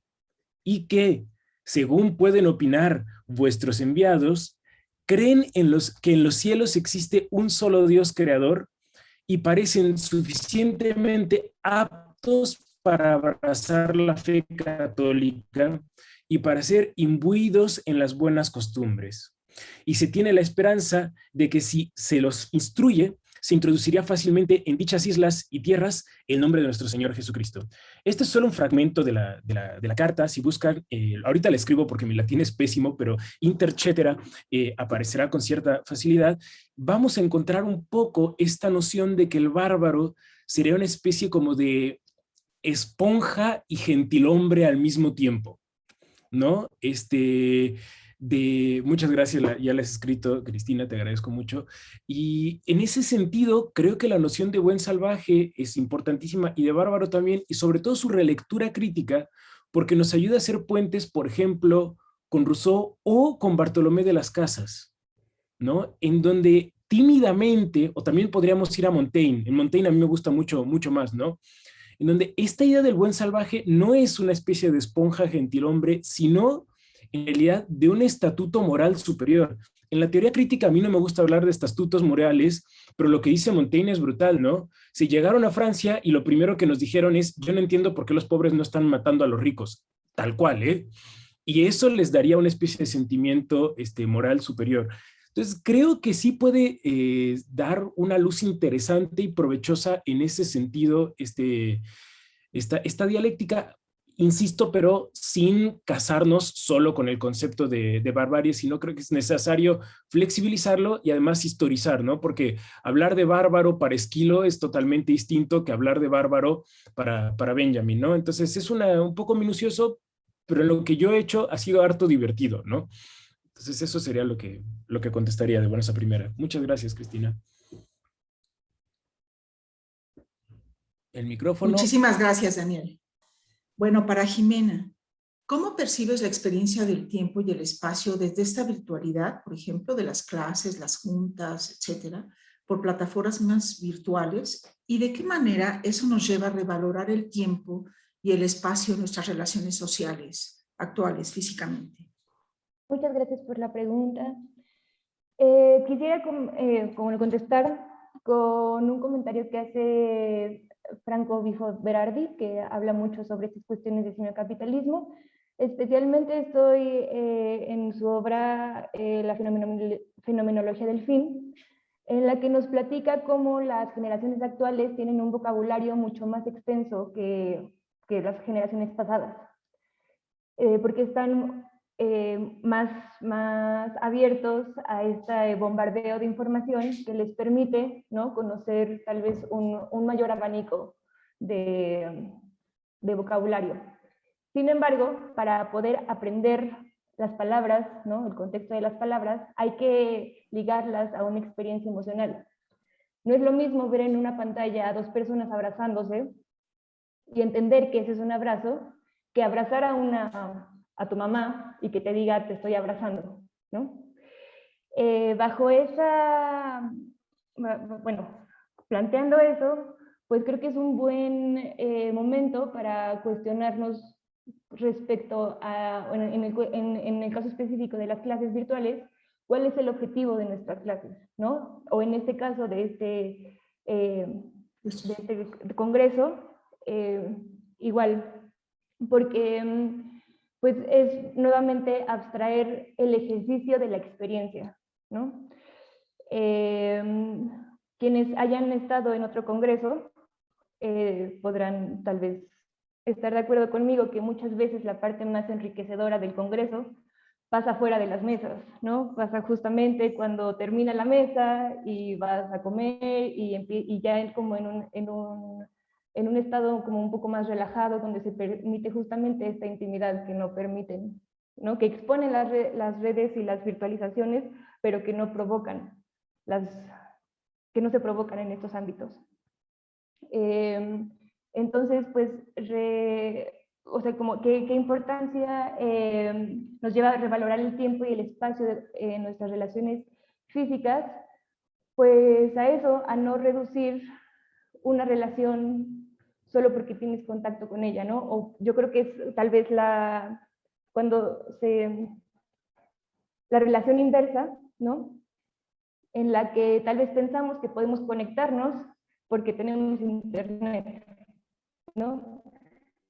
y que, según pueden opinar vuestros enviados, creen que en los cielos existe un solo Dios creador y parecen suficientemente aptos para abrazar la fe católica y para ser imbuidos en las buenas costumbres. Y se tiene la esperanza de que si se los instruye, se introduciría fácilmente en dichas islas y tierras el nombre de nuestro Señor Jesucristo. Este es solo un fragmento de la carta. Si buscan, ahorita la escribo porque mi latín es pésimo, pero Inter Cetera aparecerá con cierta facilidad. Vamos a encontrar un poco esta noción de que el bárbaro sería una especie como de esponja y gentilhombre al mismo tiempo, ¿no? Muchas gracias, ya la has escrito, Cristina, te agradezco mucho. Y en ese sentido, creo que la noción de buen salvaje es importantísima, y de bárbaro también, y sobre todo su relectura crítica, porque nos ayuda a hacer puentes, por ejemplo, con Rousseau o con Bartolomé de las Casas, ¿no? En donde tímidamente, o también podríamos ir a Montaigne, en Montaigne a mí me gusta mucho, mucho más, ¿no? En donde esta idea del buen salvaje no es una especie de esponja gentilhombre, sino en realidad de un estatuto moral superior. En la teoría crítica a mí no me gusta hablar de estatutos morales, pero lo que dice Montaigne es brutal, ¿no? Si llegaron a Francia y lo primero que nos dijeron es, yo no entiendo por qué los pobres no están matando a los ricos, tal cual, ¿eh? Y eso les daría una especie de sentimiento moral superior. Entonces, creo que sí puede dar una luz interesante y provechosa en ese sentido esta dialéctica, insisto, pero sin casarnos solo con el concepto de barbarie, sino creo que es necesario flexibilizarlo y además historizar, ¿no? Porque hablar de bárbaro para Esquilo es totalmente distinto que hablar de bárbaro para Benjamin, ¿no? Entonces es un poco minucioso, pero lo que yo he hecho ha sido harto divertido, ¿no? Entonces eso sería lo que contestaría de buenas a primera. Muchas gracias, Cristina. El micrófono. Muchísimas gracias, Daniel. Bueno, para Jimena, ¿cómo percibes la experiencia del tiempo y el espacio desde esta virtualidad, por ejemplo, de las clases, las juntas, etcétera, por plataformas más virtuales? ¿Y de qué manera eso nos lleva a revalorar el tiempo y el espacio en nuestras relaciones sociales actuales, físicamente? Muchas gracias por la pregunta. Quisiera contestar con un comentario que hace Franco Bifo Berardi, que habla mucho sobre estas cuestiones de semiocapitalismo. Especialmente estoy en su obra La fenomenología del fin, en la que nos platica cómo las generaciones actuales tienen un vocabulario mucho más extenso que las generaciones pasadas, porque están más abiertos a este bombardeo de información que les permite, ¿no?, conocer tal vez un mayor abanico de vocabulario. Sin embargo, para poder aprender las palabras, ¿no?, el contexto de las palabras, hay que ligarlas a una experiencia emocional. No es lo mismo ver en una pantalla a dos personas abrazándose y entender que ese es un abrazo, que abrazar a tu mamá y que te diga te estoy abrazando, ¿no? Planteando eso, pues creo que es un buen momento para cuestionarnos respecto a, en el caso específico de las clases virtuales, cuál es el objetivo de nuestras clases, ¿no? O en este caso de este congreso, igual, porque pues es nuevamente abstraer el ejercicio de la experiencia, ¿no? Quienes hayan estado en otro congreso podrán tal vez estar de acuerdo conmigo que muchas veces la parte más enriquecedora del congreso pasa fuera de las mesas, ¿no? Pasa justamente cuando termina la mesa y vas a comer y ya como en un estado como un poco más relajado, donde se permite justamente esta intimidad que no permiten, ¿no?, que exponen las redes y las virtualizaciones, pero que no provocan que no se provocan en estos ámbitos. Entonces, pues, o sea, como qué importancia nos lleva a revalorar el tiempo y el espacio en nuestras relaciones físicas, pues a eso, a no reducir una relación solo porque tienes contacto con ella, ¿no? O yo creo que es tal vez la relación inversa, ¿no?, en la que tal vez pensamos que podemos conectarnos porque tenemos internet, ¿no?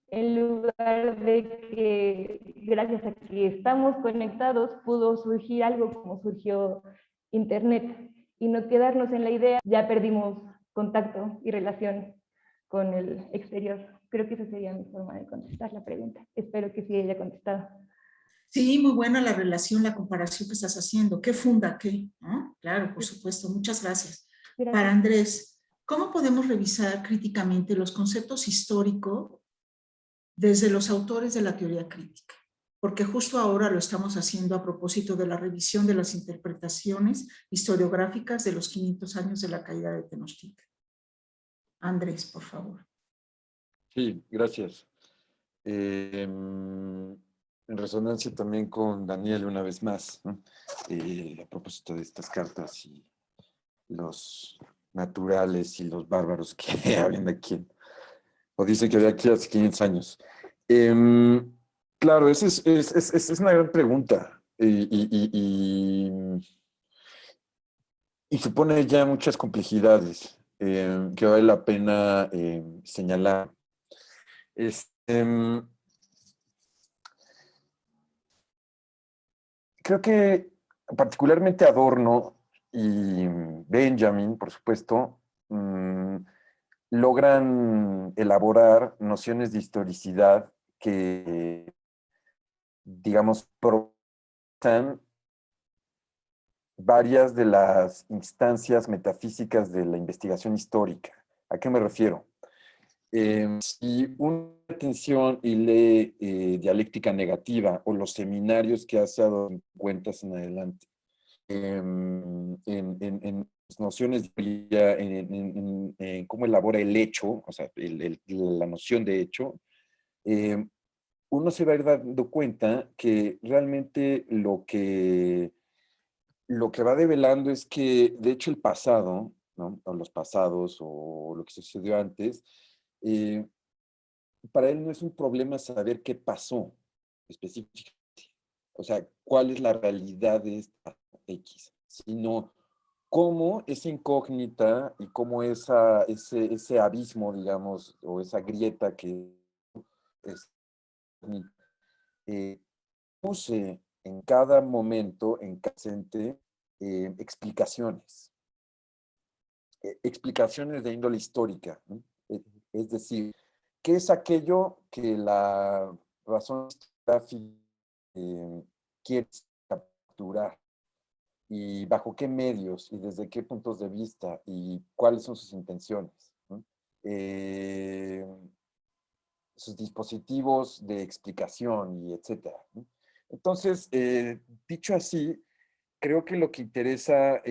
En lugar de que gracias a que estamos conectados pudo surgir algo como surgió internet, y no quedarnos en la idea, ya perdimos contacto y relación con el exterior. Creo que esa sería mi forma de contestar la pregunta. Espero que sí haya contestado. Sí, muy buena la relación, la comparación que estás haciendo. ¿Qué funda qué? ¿No? Claro, por supuesto. Muchas gracias. Para Andrés, ¿cómo podemos revisar críticamente los conceptos históricos desde los autores de la teoría crítica, porque justo ahora lo estamos haciendo a propósito de la revisión de las interpretaciones historiográficas de los 500 años de la caída de Tenochtitlan. Andrés, por favor. Sí, gracias. En resonancia también con Daniel una vez más, ¿no? A propósito de estas cartas y los naturales y los bárbaros que habían aquí, o dicen que había aquí hace 500 años. Claro, esa es una gran pregunta y supone ya muchas complejidades que vale la pena señalar. Creo que particularmente Adorno y Benjamin, por supuesto, logran elaborar nociones de historicidad que, digamos, provocan varias de las instancias metafísicas de la investigación histórica. ¿A qué me refiero? Si uno pone atención y lee dialéctica negativa o los seminarios que hace a 50 en adelante, en nociones en cómo elabora el hecho, o sea, la noción de hecho, uno se va a ir dando cuenta que realmente lo que va develando es que, de hecho, el pasado, ¿no? O los pasados, o lo que sucedió antes, eh, para él no es un problema saber qué pasó específicamente, o sea, cuál es la realidad de esta X, sino cómo esa incógnita y cómo ese abismo, digamos, o esa grieta que es, puse en cada momento, en cada presente, explicaciones. Explicaciones de índole histórica, ¿no? Es decir, ¿qué es aquello que la razón histórica quiere capturar? ¿Y bajo qué medios? ¿Y desde qué puntos de vista? ¿Y cuáles son sus intenciones? ¿No? Sus dispositivos de explicación y etcétera, ¿no? Entonces, dicho así, creo que lo que interesa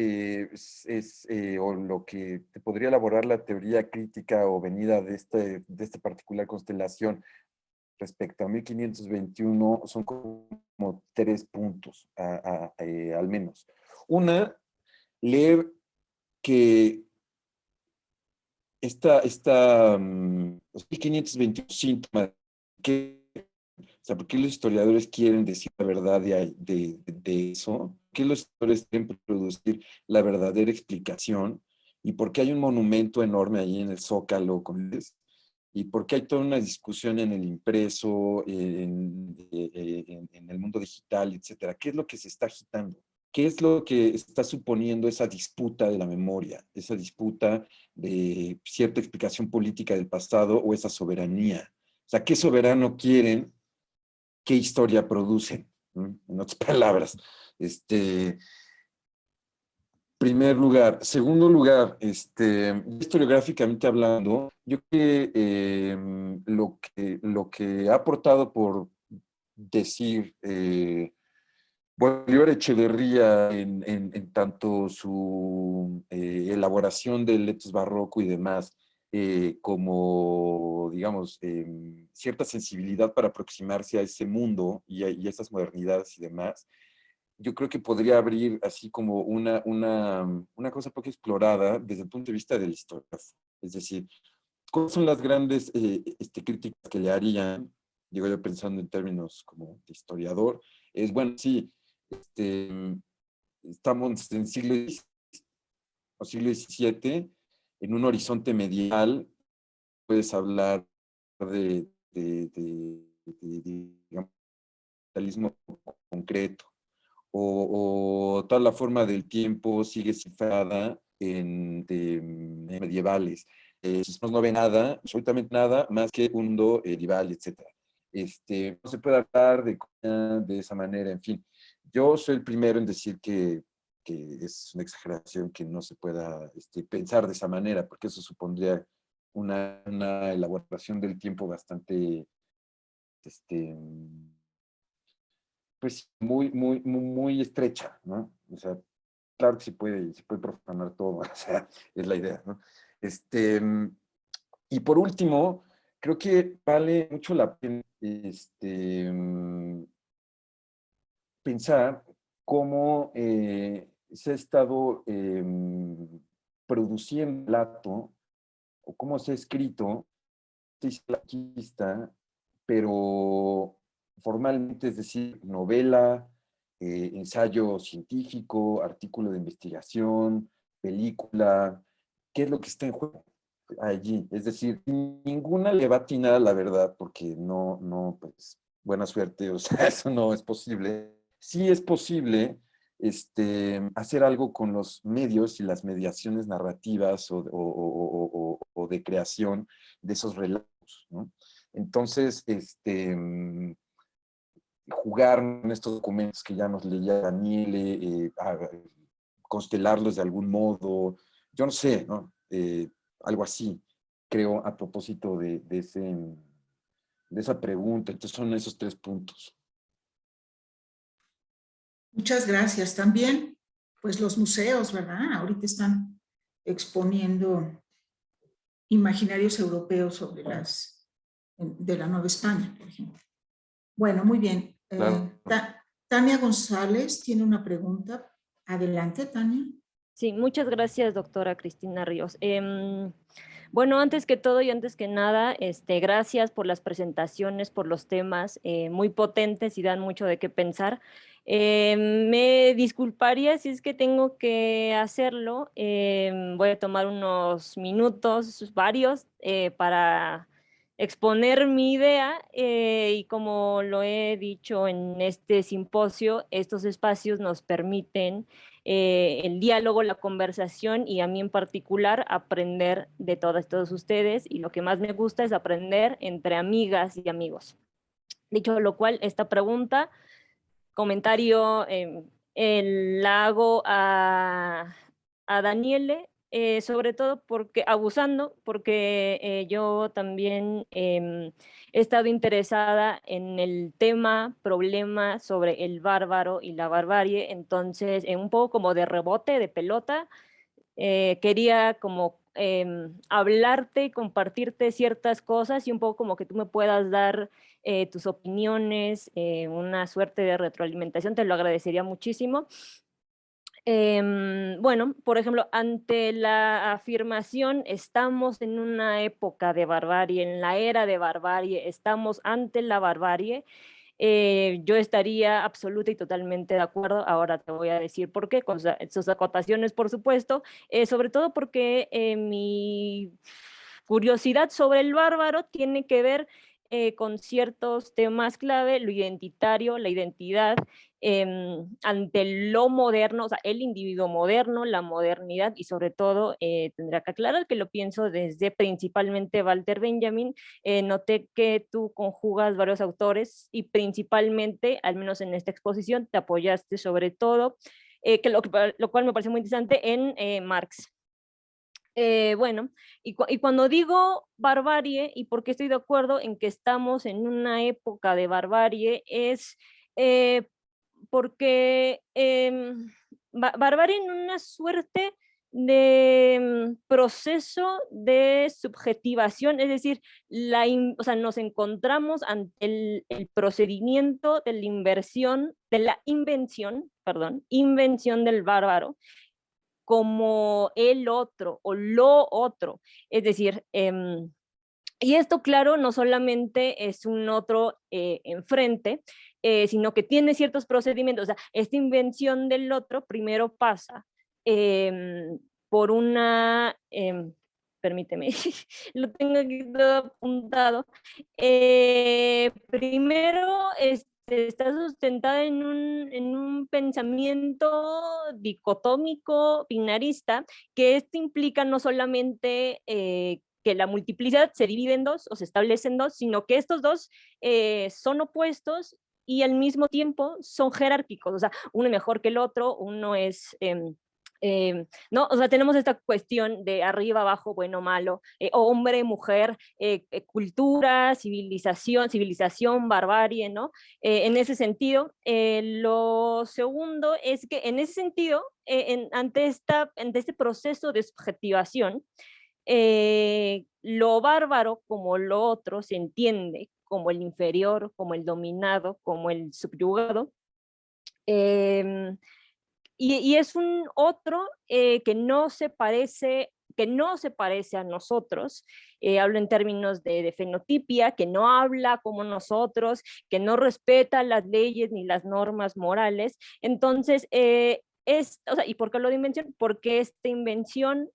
o lo que te podría elaborar la teoría crítica o venida de esta particular constelación respecto a 1521 son como 3 puntos, al menos. Una, leer que esta 1521 síntoma, o sea, ¿por qué los historiadores quieren decir la verdad de eso? ¿Por qué los historiadores quieren producir la verdadera explicación? ¿Y por qué hay un monumento enorme ahí en el Zócalo? ¿Y por qué hay toda una discusión en el impreso, en el mundo digital, etcétera? ¿Qué es lo que se está agitando? ¿Qué es lo que está suponiendo esa disputa de la memoria? Esa disputa de cierta explicación política del pasado o esa soberanía. O sea, ¿qué soberano quieren? ¿Qué historia producen? ¿No? En otras palabras, primer lugar. Segundo lugar, historiográficamente hablando, yo creo que lo que ha aportado por decir Bolívar Echeverría en tanto su elaboración del etos barroco y demás, como, digamos, cierta sensibilidad para aproximarse a ese mundo y a esas modernidades y demás, yo creo que podría abrir así como una cosa poco explorada desde el punto de vista del historiógrafo. Es decir, ¿cuáles son las grandes críticas que le harían? Digo yo pensando en términos como de historiador, es bueno, sí, estamos en siglo XVI o siglo XVII, en un horizonte medieval, puedes hablar digamos, capitalismo concreto, o toda la forma del tiempo sigue cifrada en medievales. No ve nada, absolutamente nada, más que un mundo medieval, etc. No se puede hablar de esa manera, en fin. Yo soy el primero en decir que es una exageración que no se pueda pensar de esa manera, porque eso supondría una elaboración del tiempo bastante este, pues muy estrecha, ¿no? O sea, claro que se puede profanar todo, o sea, es la idea, ¿no? Y por último, creo que vale mucho la pena pensar cómo se ha estado produciendo el relato, o cómo se ha escrito, la conquista, pero formalmente, es decir, novela, ensayo científico, artículo de investigación, película, ¿qué es lo que está en juego allí? Es decir, ninguna le va a atinar a la verdad, porque no, pues, buena suerte, o sea, eso no es posible. Sí es posible hacer algo con los medios y las mediaciones narrativas o de creación de esos relatos, ¿no? Entonces, jugar en estos documentos que ya nos leía Daniele, constelarlos de algún modo, yo no sé, ¿no? Algo así, creo, a propósito de esa pregunta. Entonces son esos 3 puntos. Muchas gracias. También, pues los museos, ¿verdad? Ahorita están exponiendo imaginarios europeos sobre de la Nueva España, por ejemplo. Bueno, muy bien. Claro. Tania González tiene una pregunta. Adelante, Tania. Sí, muchas gracias, doctora Cristina Ríos. Bueno, antes que todo y antes que nada, gracias por las presentaciones, por los temas muy potentes y dan mucho de qué pensar. Me disculparía si es que tengo que hacerlo. Voy a tomar unos minutos, varios, para exponer mi idea y como lo he dicho en este simposio, estos espacios nos permiten el diálogo, la conversación y a mí en particular aprender de todos ustedes, y lo que más me gusta es aprender entre amigas y amigos. Dicho lo cual, esta pregunta, comentario, la hago a Daniele, sobre todo porque, abusando, porque yo también he estado interesada en el tema, problema sobre el bárbaro y la barbarie. Entonces, un poco como de rebote, de pelota, quería como hablarte y compartirte ciertas cosas y un poco como que tú me puedas dar tus opiniones, una suerte de retroalimentación, te lo agradecería muchísimo. Bueno, por ejemplo, ante la afirmación, estamos en una época de barbarie, en la era de barbarie, estamos ante la barbarie, yo estaría absoluta y totalmente de acuerdo. Ahora te voy a decir por qué, con sus acotaciones, por supuesto, sobre todo porque mi curiosidad sobre el bárbaro tiene que ver con ciertos temas clave, lo identitario, la identidad, ante lo moderno, o sea, el individuo moderno, la modernidad, y sobre todo tendrá que aclarar que lo pienso desde principalmente Walter Benjamin. Noté que tú conjugas varios autores y principalmente, al menos en esta exposición, te apoyaste sobre todo, lo cual me pareció muy interesante, en Marx. Bueno, y cuando digo barbarie, y por qué estoy de acuerdo en que estamos en una época de barbarie, es porque barbarie en una suerte de proceso de subjetivación, es decir, o sea, nos encontramos ante el procedimiento de la invención del bárbaro como el otro o lo otro. Es decir, y esto, claro, no solamente es un otro enfrente, sino que tiene ciertos procedimientos. O sea, esta invención del otro primero pasa por una, permíteme, lo tengo aquí todo apuntado. Primero, está sustentada en un pensamiento dicotómico, binarista, que esto implica no solamente que la multiplicidad se divide en dos o se establece en dos, sino que estos dos son opuestos y al mismo tiempo son jerárquicos, o sea, uno es mejor que el otro, uno es ¿no? O sea, tenemos esta cuestión de arriba, abajo, bueno, malo, hombre, mujer, cultura, civilización, barbarie, ¿no? En ese sentido, lo segundo es que en ese sentido, ante este proceso de subjetivación, lo bárbaro como lo otro se entiende como el inferior, como el dominado, como el subyugado, y es un otro que no se parece a nosotros, hablo en términos de fenotipia, que no habla como nosotros, que no respeta las leyes ni las normas morales. Entonces, o sea, ¿y por qué lo de invención? Porque esta invención,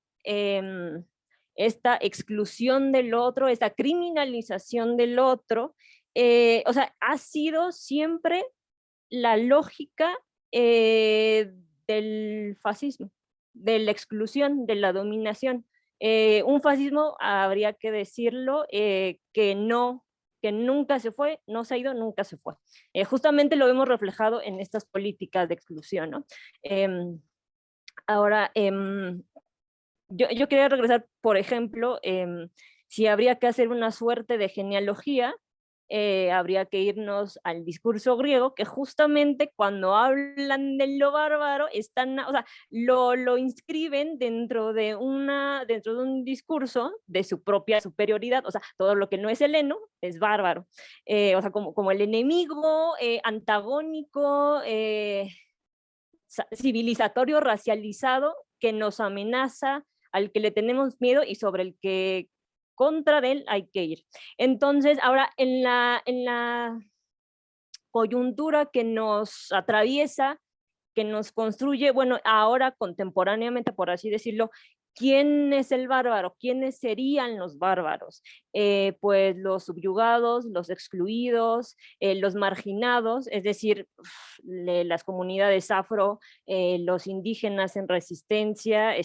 esta exclusión del otro, esta criminalización del otro, o sea, ha sido siempre la lógica del fascismo, de la exclusión, de la dominación. Un fascismo, habría que decirlo, que nunca se fue, no se ha ido, nunca se fue. Justamente lo vemos reflejado en estas políticas de exclusión, ¿no? Ahora, yo quería regresar, por ejemplo, si habría que hacer una suerte de genealogía, habría que irnos al discurso griego, que justamente cuando hablan de lo bárbaro, o sea, lo inscriben dentro de un discurso de su propia superioridad. O sea, todo lo que no es heleno es bárbaro. O sea, como el enemigo antagónico, civilizatorio, racializado, que nos amenaza, al que le tenemos miedo y sobre el que contra de él hay que ir. Entonces, ahora en la coyuntura que nos atraviesa, que nos construye, bueno, ahora contemporáneamente, por así decirlo, ¿quién es el bárbaro? ¿Quiénes serían los bárbaros? Pues los subyugados, los excluidos, los marginados, es decir, las comunidades afro, los indígenas en resistencia,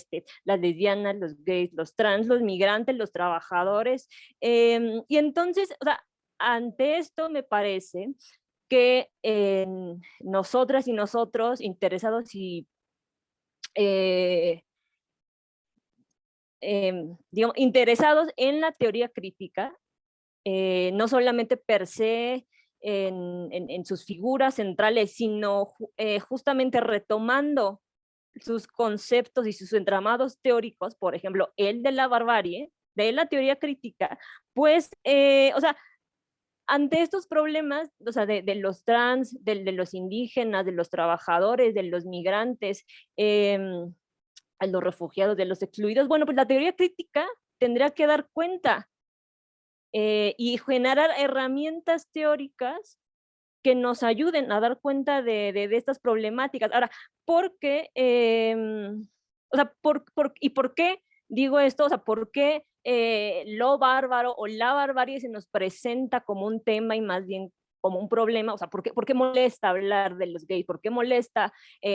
las lesbianas, los gays, los trans, los migrantes, los trabajadores. Y entonces, o sea, ante esto me parece que nosotras y nosotros interesados y digamos, interesados en la teoría crítica, no solamente per se en sus figuras centrales, sino justamente retomando sus conceptos y sus entramados teóricos, por ejemplo, el de la barbarie, de la teoría crítica, pues, o sea, ante estos problemas, o sea, de los trans, de los indígenas, de los trabajadores, de los migrantes, a los refugiados, de los excluidos, bueno, pues la teoría crítica tendría que dar cuenta y generar herramientas teóricas que nos ayuden a dar cuenta de estas problemáticas. Ahora, ¿por qué? O sea, ¿y por qué digo esto? O sea, ¿por qué lo bárbaro o la barbarie se nos presenta como un tema y más bien como un problema? O sea, ¿por qué molesta hablar de los gays? ¿Por qué molesta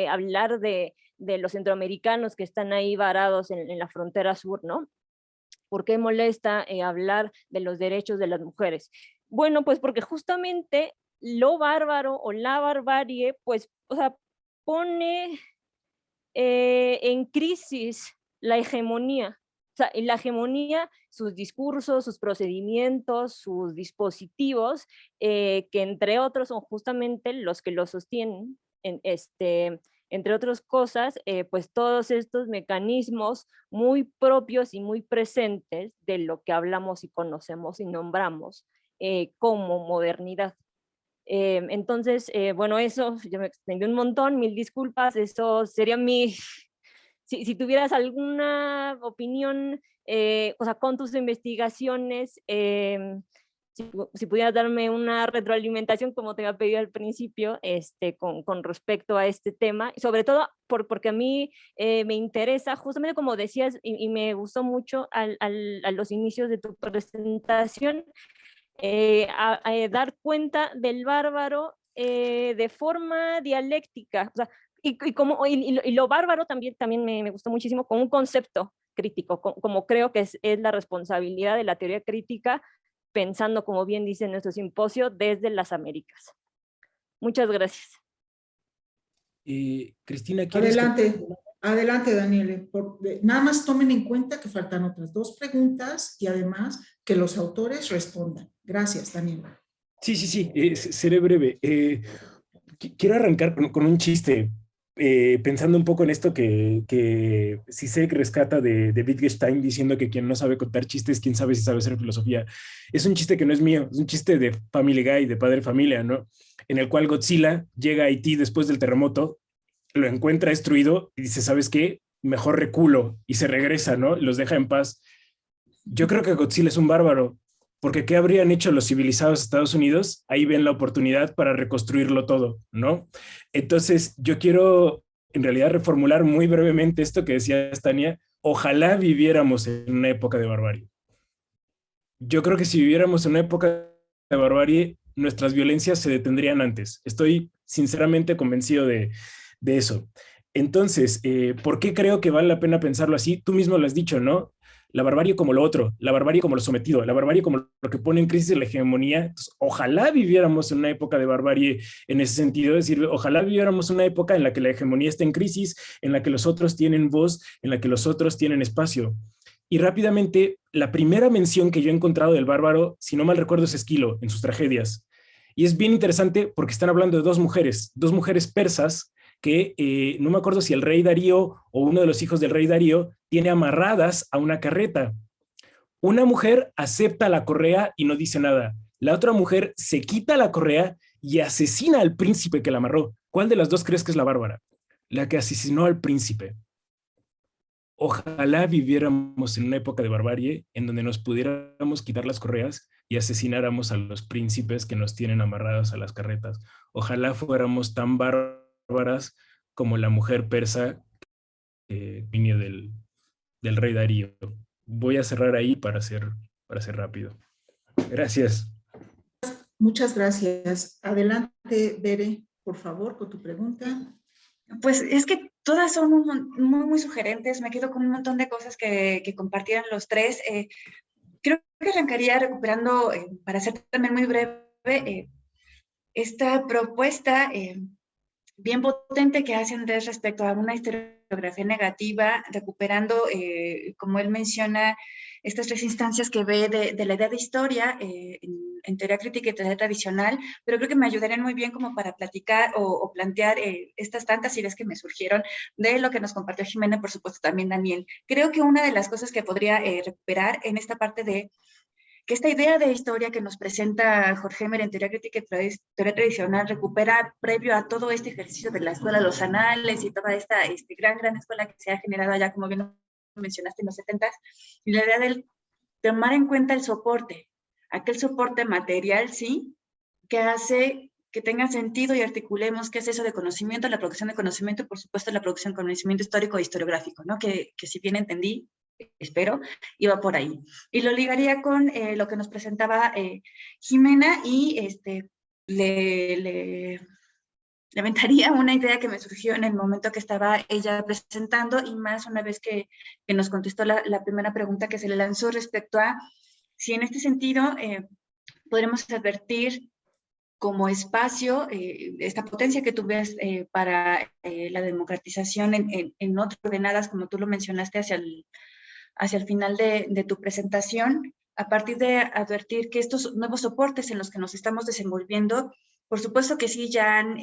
hablar de los centroamericanos que están ahí varados en la frontera sur, ¿no? ¿Por qué molesta hablar de los derechos de las mujeres? Bueno, pues porque justamente lo bárbaro o la barbarie, pues, o sea, pone en crisis la hegemonía. O sea, en la hegemonía, sus discursos, sus procedimientos, sus dispositivos, que entre otros son justamente los que lo sostienen, entre otras cosas, pues todos estos mecanismos muy propios y muy presentes de lo que hablamos y conocemos y nombramos como modernidad. Entonces, bueno, eso, yo me extendí un montón, mil disculpas, eso sería mi... Si tuvieras alguna opinión, o sea, con tus investigaciones, si pudieras darme una retroalimentación, como te había pedido al principio, con respecto a este tema, sobre todo porque a mí me interesa, justamente como decías, y me gustó mucho a los inicios de tu presentación, a dar cuenta del bárbaro de forma dialéctica, o sea, y lo bárbaro también me gustó muchísimo como un concepto crítico, como creo que es la responsabilidad de la teoría crítica, pensando, como bien dice nuestro simposio, desde las Américas. Muchas gracias. Cristina, ¿quieres Adelante, Adelante, Daniel. Nada más tomen en cuenta que faltan otras 2 preguntas y además que los autores respondan. Gracias, Daniel. Sí, seré breve. Quiero arrancar con un chiste, pensando un poco en esto que Zizek rescata de Wittgenstein, diciendo que quien no sabe contar chistes, quién sabe si sabe hacer filosofía. Es un chiste que no es mío, es un chiste de Family Guy, de Padre Familia, ¿no? En el cual Godzilla llega a Haití después del terremoto, lo encuentra destruido y dice, ¿sabes qué? Mejor reculo, y se regresa, ¿no? Los deja en paz. Yo creo que Godzilla es un bárbaro, porque ¿qué habrían hecho los civilizados Estados Unidos? Ahí ven la oportunidad para reconstruirlo todo, ¿no? Entonces, yo quiero en realidad reformular muy brevemente esto que decía Tania. Ojalá viviéramos en una época de barbarie. Yo creo que si viviéramos en una época de barbarie, nuestras violencias se detendrían antes. Estoy sinceramente convencido de eso. Entonces, ¿por qué creo que vale la pena pensarlo así? Tú mismo lo has dicho, ¿no? La barbarie como lo otro, la barbarie como lo sometido, la barbarie como lo que pone en crisis la hegemonía. Entonces, ojalá viviéramos en una época de barbarie en ese sentido, es decir, ojalá viviéramos una época en la que la hegemonía está en crisis, en la que los otros tienen voz, en la que los otros tienen espacio. Y rápidamente, la primera mención que yo he encontrado del bárbaro, si no mal recuerdo, es Esquilo, en sus tragedias. Y es bien interesante porque están hablando de dos mujeres persas que no me acuerdo si el rey Darío o uno de los hijos del rey Darío tiene amarradas a una carreta. Una mujer acepta la correa y no dice nada. La otra mujer se quita la correa y asesina al príncipe que la amarró. ¿Cuál de las dos crees que es la bárbara? La que asesinó al príncipe. Ojalá viviéramos en una época de barbarie en donde nos pudiéramos quitar las correas y asesináramos a los príncipes que nos tienen amarrados a las carretas. Ojalá fuéramos tan bárbaras como la mujer persa vino del rey Darío. Voy a cerrar ahí para ser rápido. Gracias. Muchas gracias. Adelante, Bere, por favor, con tu pregunta. Pues es que todas son muy sugerentes. Me quedo con un montón de cosas que compartieron los tres. Creo que arrancaría recuperando, para ser también muy breve, esta propuesta bien potente que hace Andrés respecto a una historiografía negativa, recuperando, como él menciona, estas 3 instancias que ve de la idea de historia en teoría crítica y teoría tradicional, pero creo que me ayudarían muy bien como para platicar o plantear estas tantas ideas que me surgieron de lo que nos compartió Jimena, por supuesto también Daniel. Creo que una de las cosas que podría recuperar en esta parte de que esta idea de historia que nos presenta Jorge Hemer en teoría crítica y teoría tradicional recupera previo a todo este ejercicio de la escuela de los anales y toda esta gran escuela que se ha generado allá, como bien mencionaste, en los 70s, y la idea de tomar en cuenta el soporte, aquel soporte material, sí, que hace que tenga sentido y articulemos qué es eso de conocimiento, la producción de conocimiento y por supuesto la producción de conocimiento histórico e historiográfico, ¿no? Que si bien entendí, espero, iba por ahí. Y lo ligaría con lo que nos presentaba Jimena y le aventaría una idea que me surgió en el momento que estaba ella presentando y más una vez que nos contestó la primera pregunta que se le lanzó respecto a si en este sentido podremos advertir como espacio esta potencia que tú ves para la democratización en otras ordenadas, como tú lo mencionaste hacia el final de tu presentación, a partir de advertir que estos nuevos soportes en los que nos estamos desenvolviendo, por supuesto que sí ya han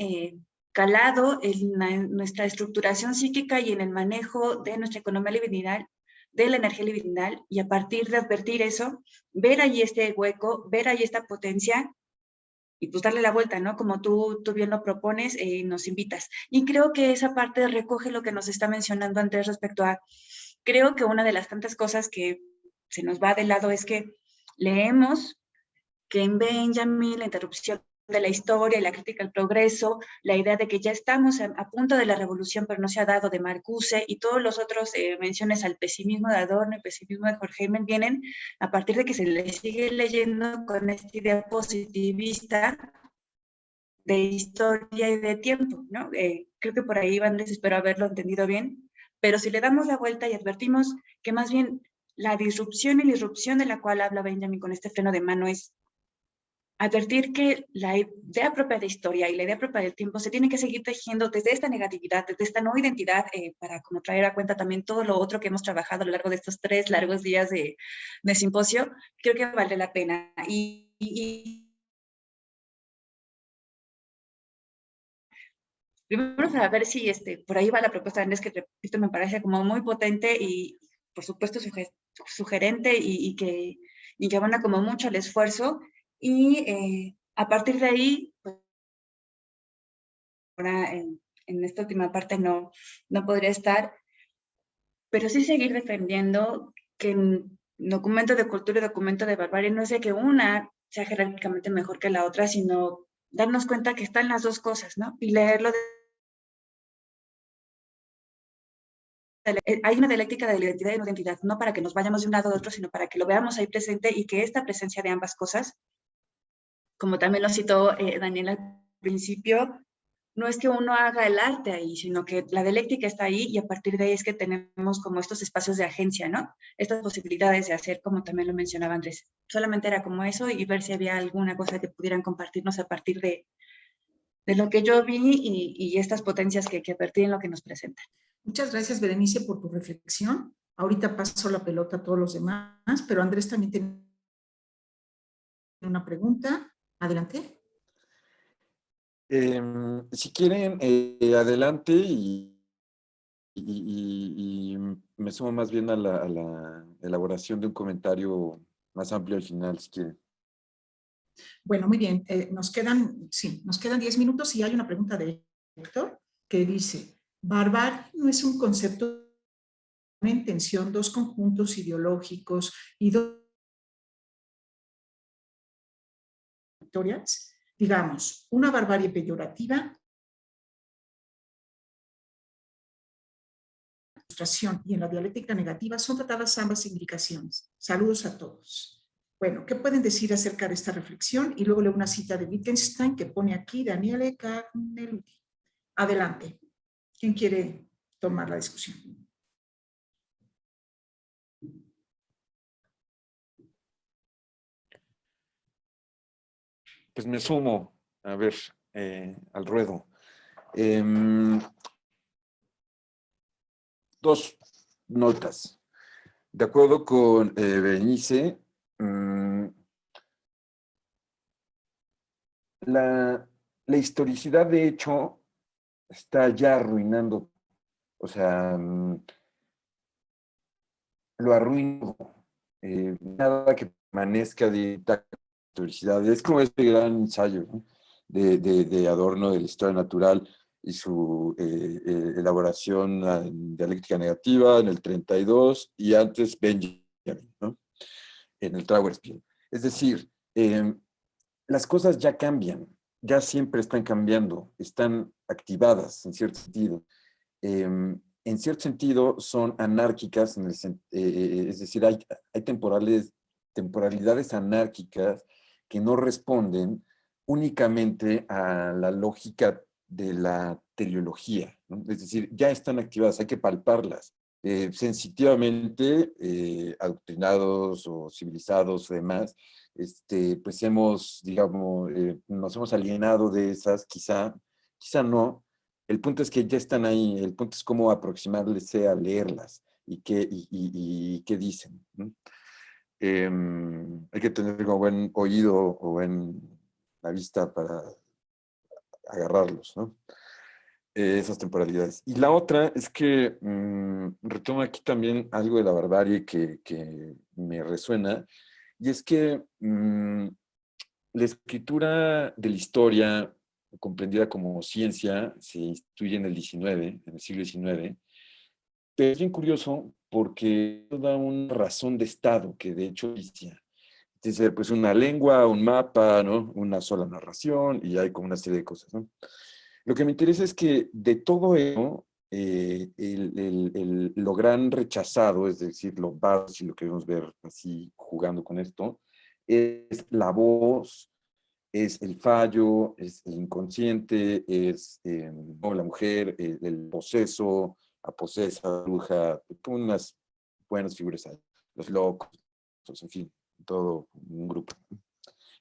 calado en nuestra estructuración psíquica y en el manejo de nuestra economía libidinal, de la energía libidinal, y a partir de advertir eso, ver ahí este hueco, ver ahí esta potencia, y pues darle la vuelta, ¿no? Como tú bien lo propones y nos invitas. Y creo que esa parte recoge lo que nos está mencionando Andrés respecto a, creo que una de las tantas cosas que se nos va de lado es que leemos que en Benjamin la interrupción de la historia y la crítica al progreso, la idea de que ya estamos a punto de la revolución pero no se ha dado, de Marcuse, y todos los otros menciones al pesimismo de Adorno, el pesimismo de Horkheimer, vienen a partir de que se le sigue leyendo con esta idea positivista de historia y de tiempo, ¿no? Creo que por ahí van, espero haberlo entendido bien, pero si le damos la vuelta y advertimos que más bien la disrupción y la irrupción de la cual habla Benjamin con este freno de mano es advertir que la idea propia de historia y la idea propia del tiempo se tiene que seguir tejiendo desde esta negatividad, desde esta no identidad, para como traer a cuenta también todo lo otro que hemos trabajado a lo largo de estos 3 largos días de simposio, creo que vale la pena. Primero para ver si por ahí va la propuesta de Andrés, que esto me parece como muy potente y por supuesto sugerente y que abona como mucho el esfuerzo. Y a partir de ahí, pues, ahora en esta última parte no podría estar, pero sí seguir defendiendo que en documento de cultura y documento de barbarie no es de que una sea jerárquicamente mejor que la otra, sino darnos cuenta que están las dos cosas, ¿no? Y leerlo hay una dialéctica de la identidad y no identidad, no para que nos vayamos de un lado a otro, sino para que lo veamos ahí presente y que esta presencia de ambas cosas, como también lo citó Daniel al principio, no es que uno haga el arte ahí, sino que la dialéctica está ahí y a partir de ahí es que tenemos como estos espacios de agencia, ¿no? Estas posibilidades de hacer, como también lo mencionaba Andrés. Solamente era como eso y ver si había alguna cosa que pudieran compartirnos a partir de lo que yo vi y estas potencias que advertí en lo que nos presentan. Muchas gracias, Berenice, por tu reflexión. Ahorita paso la pelota a todos los demás, pero Andrés también tiene una pregunta. Adelante. Si quieren, adelante y me sumo más bien a la elaboración de un comentario más amplio al final, si quieren. Bueno, muy bien. Nos quedan 10 minutos y hay una pregunta de Héctor que dice, barbarie no es un concepto, una intención, dos conjuntos ideológicos y dos historias, digamos, una barbarie peyorativa y en la dialéctica negativa son tratadas ambas significaciones. Saludos a todos. Bueno, ¿qué pueden decir acerca de esta reflexión? Y luego leo una cita de Wittgenstein que pone aquí Daniele Cagneluti. Adelante. ¿Quién quiere tomar la discusión? Pues me sumo, a ver, al ruedo. Dos notas. De acuerdo con Berenice, la historicidad, de hecho, está ya arruinando, o sea, lo arruino. Nada que permanezca de historicidad. Es como este gran ensayo, ¿no? de Adorno de la historia natural y su elaboración en dialéctica negativa en el 32 y antes Benjamin, ¿no? En el Trauerspiel. Es decir, las cosas ya cambian, ya siempre están cambiando, están activadas en cierto sentido. En cierto sentido son anárquicas, es decir, hay temporalidades anárquicas que no responden únicamente a la lógica de la teleología, ¿no? Es decir, ya están activadas, hay que palparlas. Sensitivamente, adoctrinados o civilizados o demás, pues digamos, nos hemos alienado de esas, quizá no. El punto es que ya están ahí, el punto es cómo aproximarles a leerlas y qué dicen, ¿no? Hay que tener como buen oído o buen la vista para agarrarlos, ¿no? Esas temporalidades. Y la otra es que retomo aquí también algo de la barbarie que me resuena, y es que la escritura de la historia, comprendida como ciencia, se instituye en el siglo XIX, pero es bien curioso porque da una razón de Estado que de hecho inicia. Tiene que ser pues una lengua, un mapa, ¿no? Una sola narración y hay como una serie de cosas, ¿no? Lo que me interesa es que de todo ello, lo gran rechazado, es decir, lo básico, si lo queremos ver así jugando con esto, es la voz, es el fallo, es el inconsciente, es la mujer, el poseso, la posesa, la bruja, unas buenas figuras ahí, los locos, en fin, todo un grupo.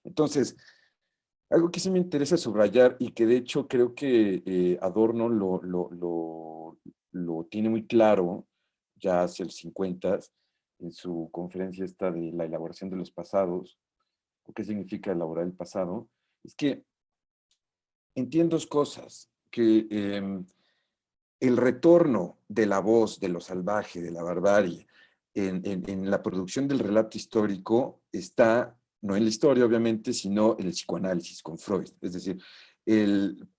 Entonces, Algo que sí me interesa subrayar y que de hecho creo que Adorno lo tiene muy claro ya hacia el 50 en su conferencia esta de la elaboración de los pasados, o qué significa elaborar el pasado, es que entiendo dos cosas, que el retorno de la voz, de lo salvaje, de la barbarie, en la producción del relato histórico está, no en la historia obviamente, sino en el psicoanálisis con Freud. Es decir,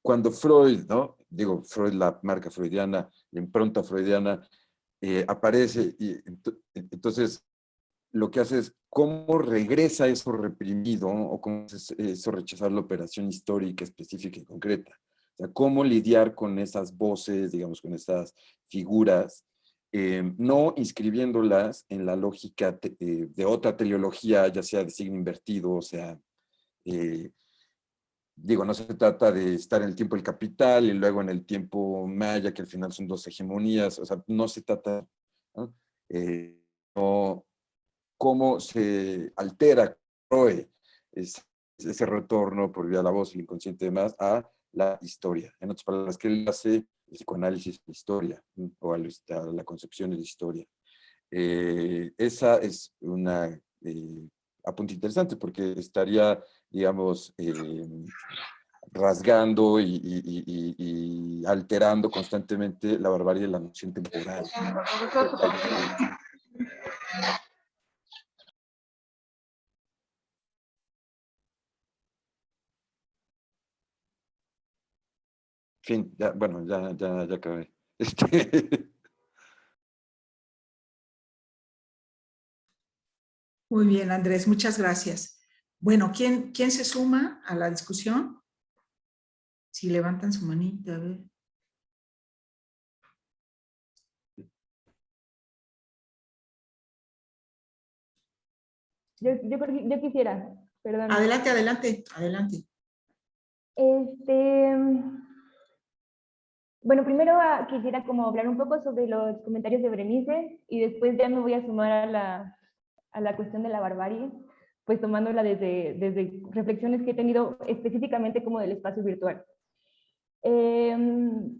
cuando Freud, ¿no? Digo, Freud, la marca freudiana, la impronta freudiana, aparece, y entonces lo que hace es cómo regresa eso reprimido o cómo eso rechazar la operación histórica específica y concreta. O sea, cómo lidiar con esas voces, digamos, con esas figuras, no inscribiéndolas en la lógica de otra teleología, ya sea de signo invertido, o sea, digo, no se trata de estar en el tiempo del capital y luego en el tiempo maya, que al final son dos hegemonías, o sea, no se trata, ¿no? No, cómo se altera ese retorno por vía de la voz, el inconsciente y demás, a la historia. En otras palabras, que él hace el psicoanálisis de la historia, o a la concepción de la historia. Esa es una apunte interesante, porque estaría, digamos, rasgando y alterando constantemente la barbarie de la noción temporal. Fin, ya, bueno, ya acabé. Muy bien, Andrés, muchas gracias. Bueno, ¿quién se suma a la discusión? Si levantan su manita, a ver. Yo quisiera, perdón. Adelante, adelante, adelante. Bueno, primero quisiera como hablar un poco sobre los comentarios de Berenice y después ya me voy a sumar a la cuestión de la barbarie, pues tomándola desde reflexiones que he tenido específicamente como del espacio virtual. En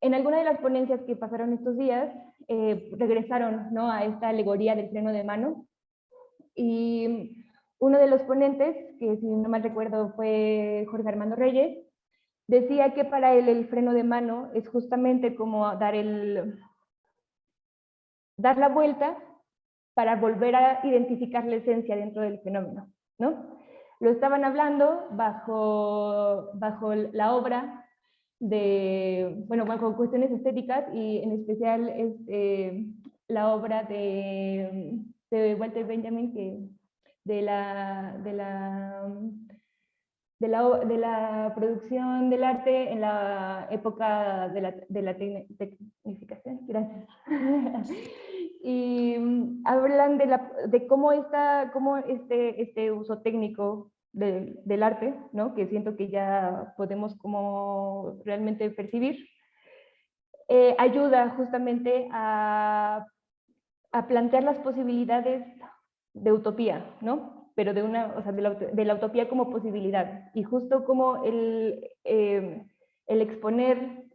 alguna de las ponencias que pasaron estos días, regresaron, ¿no?, a esta alegoría del freno de mano, y uno de los ponentes, que si no mal recuerdo fue Jorge Armando Reyes, decía que para él el freno de mano es justamente como dar la vuelta para volver a identificar la esencia dentro del fenómeno, ¿no? Lo estaban hablando bajo la obra bajo cuestiones estéticas y en especial la obra de Walter Benjamin, de la producción del arte en la época de la tecnificación. Gracias. Y hablan de cómo este uso técnico del arte, ¿no?, que siento que ya podemos como realmente percibir, ayuda justamente a plantear las posibilidades de utopía, ¿no? Pero de la utopía como posibilidad. Y justo como el exponer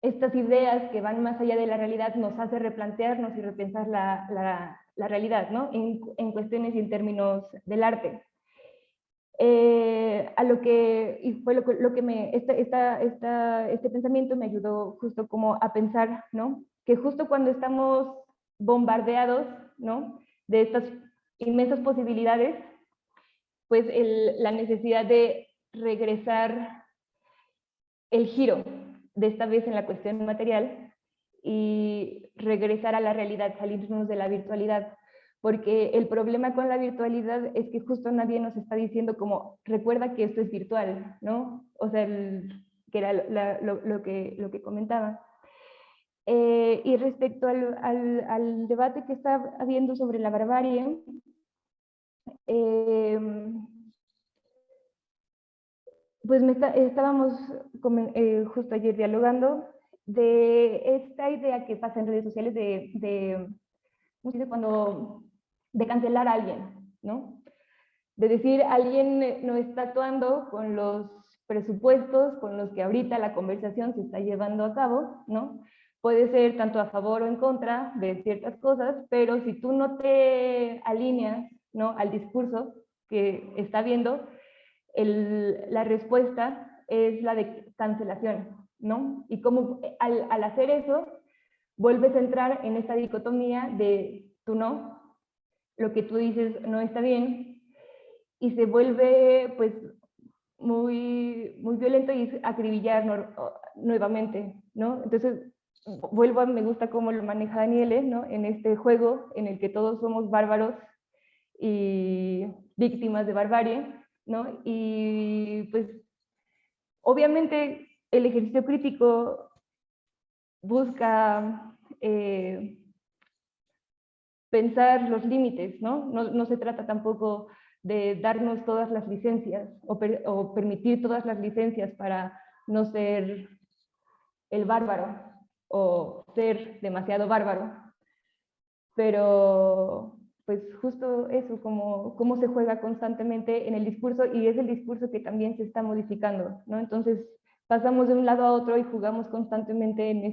estas ideas que van más allá de la realidad nos hace replantearnos y repensar la realidad, ¿no?, en cuestiones y en términos del arte. Y fue lo que este pensamiento me ayudó justo como a pensar, ¿no?, que justo cuando estamos bombardeados, ¿no?, de estas inmensas posibilidades, pues la necesidad de regresar el giro, de esta vez en la cuestión material, y regresar a la realidad, salirnos de la virtualidad, porque el problema con la virtualidad es que justo nadie nos está diciendo como, recuerda que esto es virtual, ¿no? O sea, que era lo que comentaba. Y respecto al debate que está habiendo sobre la barbarie, pues estábamos justo ayer dialogando de esta idea que pasa en redes sociales ¿cómo se dice? De cancelar a alguien, ¿no? de decir, alguien no está actuando con los presupuestos con los que ahorita la conversación se está llevando a cabo, ¿no? Puede ser tanto a favor o en contra de ciertas cosas, pero si tú no te alineas, ¿no?, al discurso que está viendo, la respuesta es la de cancelación, ¿no? Y como al hacer eso, vuelves a entrar en esta dicotomía de tú no, lo que tú dices no está bien, y se vuelve pues muy, muy violento y es acribillar nuevamente, ¿no? Entonces, vuelvo a, me gusta cómo lo maneja Daniele, ¿no? En este juego en el que todos somos bárbaros y víctimas de barbarie, ¿no? Y pues, obviamente, el ejercicio crítico busca pensar los límites, ¿no? No se trata tampoco de darnos todas las licencias o permitir todas las licencias para no ser el bárbaro o ser demasiado bárbaro, pero pues justo eso, cómo se juega constantemente en el discurso, y es el discurso que también se está modificando, ¿no? Entonces pasamos de un lado a otro y jugamos constantemente en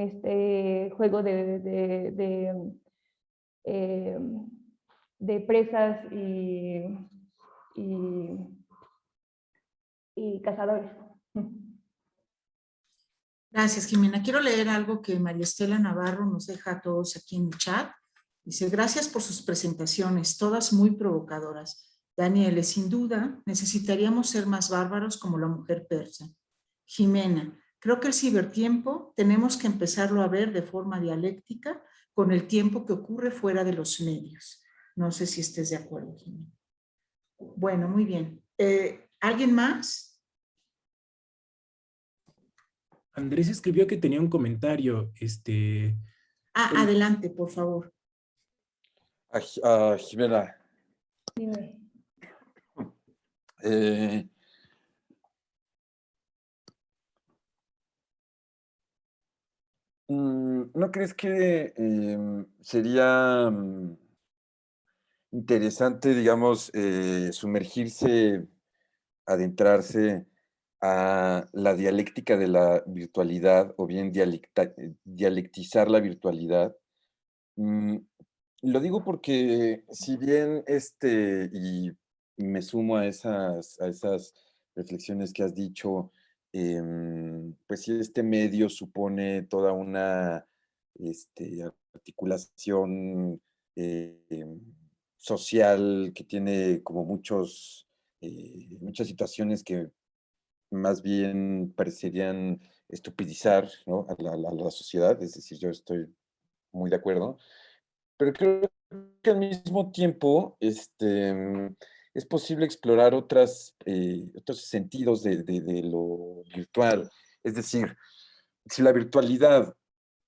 este juego de presas y cazadores. Gracias, Jimena. Quiero leer algo que María Estela Navarro nos deja a todos aquí en el chat. Dice, gracias por sus presentaciones, todas muy provocadoras. Daniele, sin duda, necesitaríamos ser más bárbaros como la mujer persa. Jimena, creo que el cibertiempo tenemos que empezarlo a ver de forma dialéctica con el tiempo que ocurre fuera de los medios. No sé si estés de acuerdo, Jimena. Bueno, muy bien. ¿Alguien más? Andrés escribió que tenía un comentario. Adelante, por favor. Jimena, Dime. ¿No crees que sería interesante, digamos, sumergirse, adentrarse a la dialéctica de la virtualidad o bien dialectizar la virtualidad? Mm, lo digo porque si bien y me sumo a esas reflexiones que has dicho, pues si este medio supone toda una articulación social que tiene como muchas situaciones que más bien parecerían estupidizar, ¿no?, a la sociedad, es decir, yo estoy muy de acuerdo, pero creo que al mismo tiempo es posible explorar otros sentidos de lo virtual. Es decir, si la virtualidad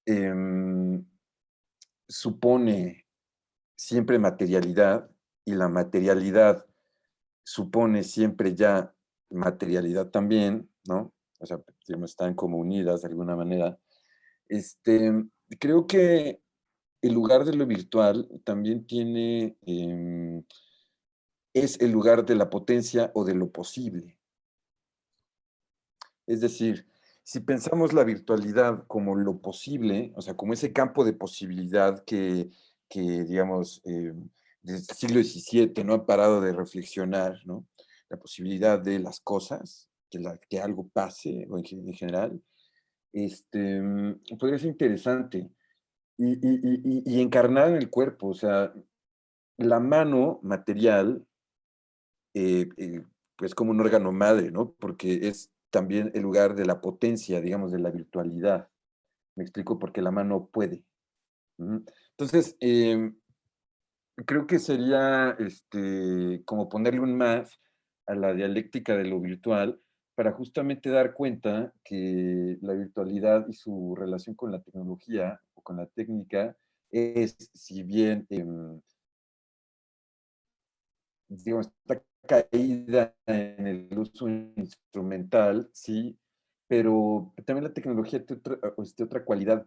em, supone siempre materialidad y la materialidad supone siempre ya materialidad también, ¿no? O sea, digamos, están como unidas de alguna manera. Creo que el lugar de lo virtual también es el lugar de la potencia o de lo posible. Es decir, si pensamos la virtualidad como lo posible, o sea, como ese campo de posibilidad que digamos, desde el siglo XVII no ha parado de reflexionar, ¿no? La posibilidad de las cosas, que algo pase, o en general, podría ser interesante. Y encarnar en el cuerpo, o sea, la mano material, pues como un órgano madre, ¿no? Porque es también el lugar de la potencia, digamos, de la virtualidad. Me explico, porque la mano puede. Ujú. Entonces, creo que sería como ponerle un más a la dialéctica de lo virtual para justamente dar cuenta que la virtualidad y su relación con la tecnología o con la técnica es, si bien digamos, está caída en el uso instrumental, sí, pero también la tecnología tiene otra cualidad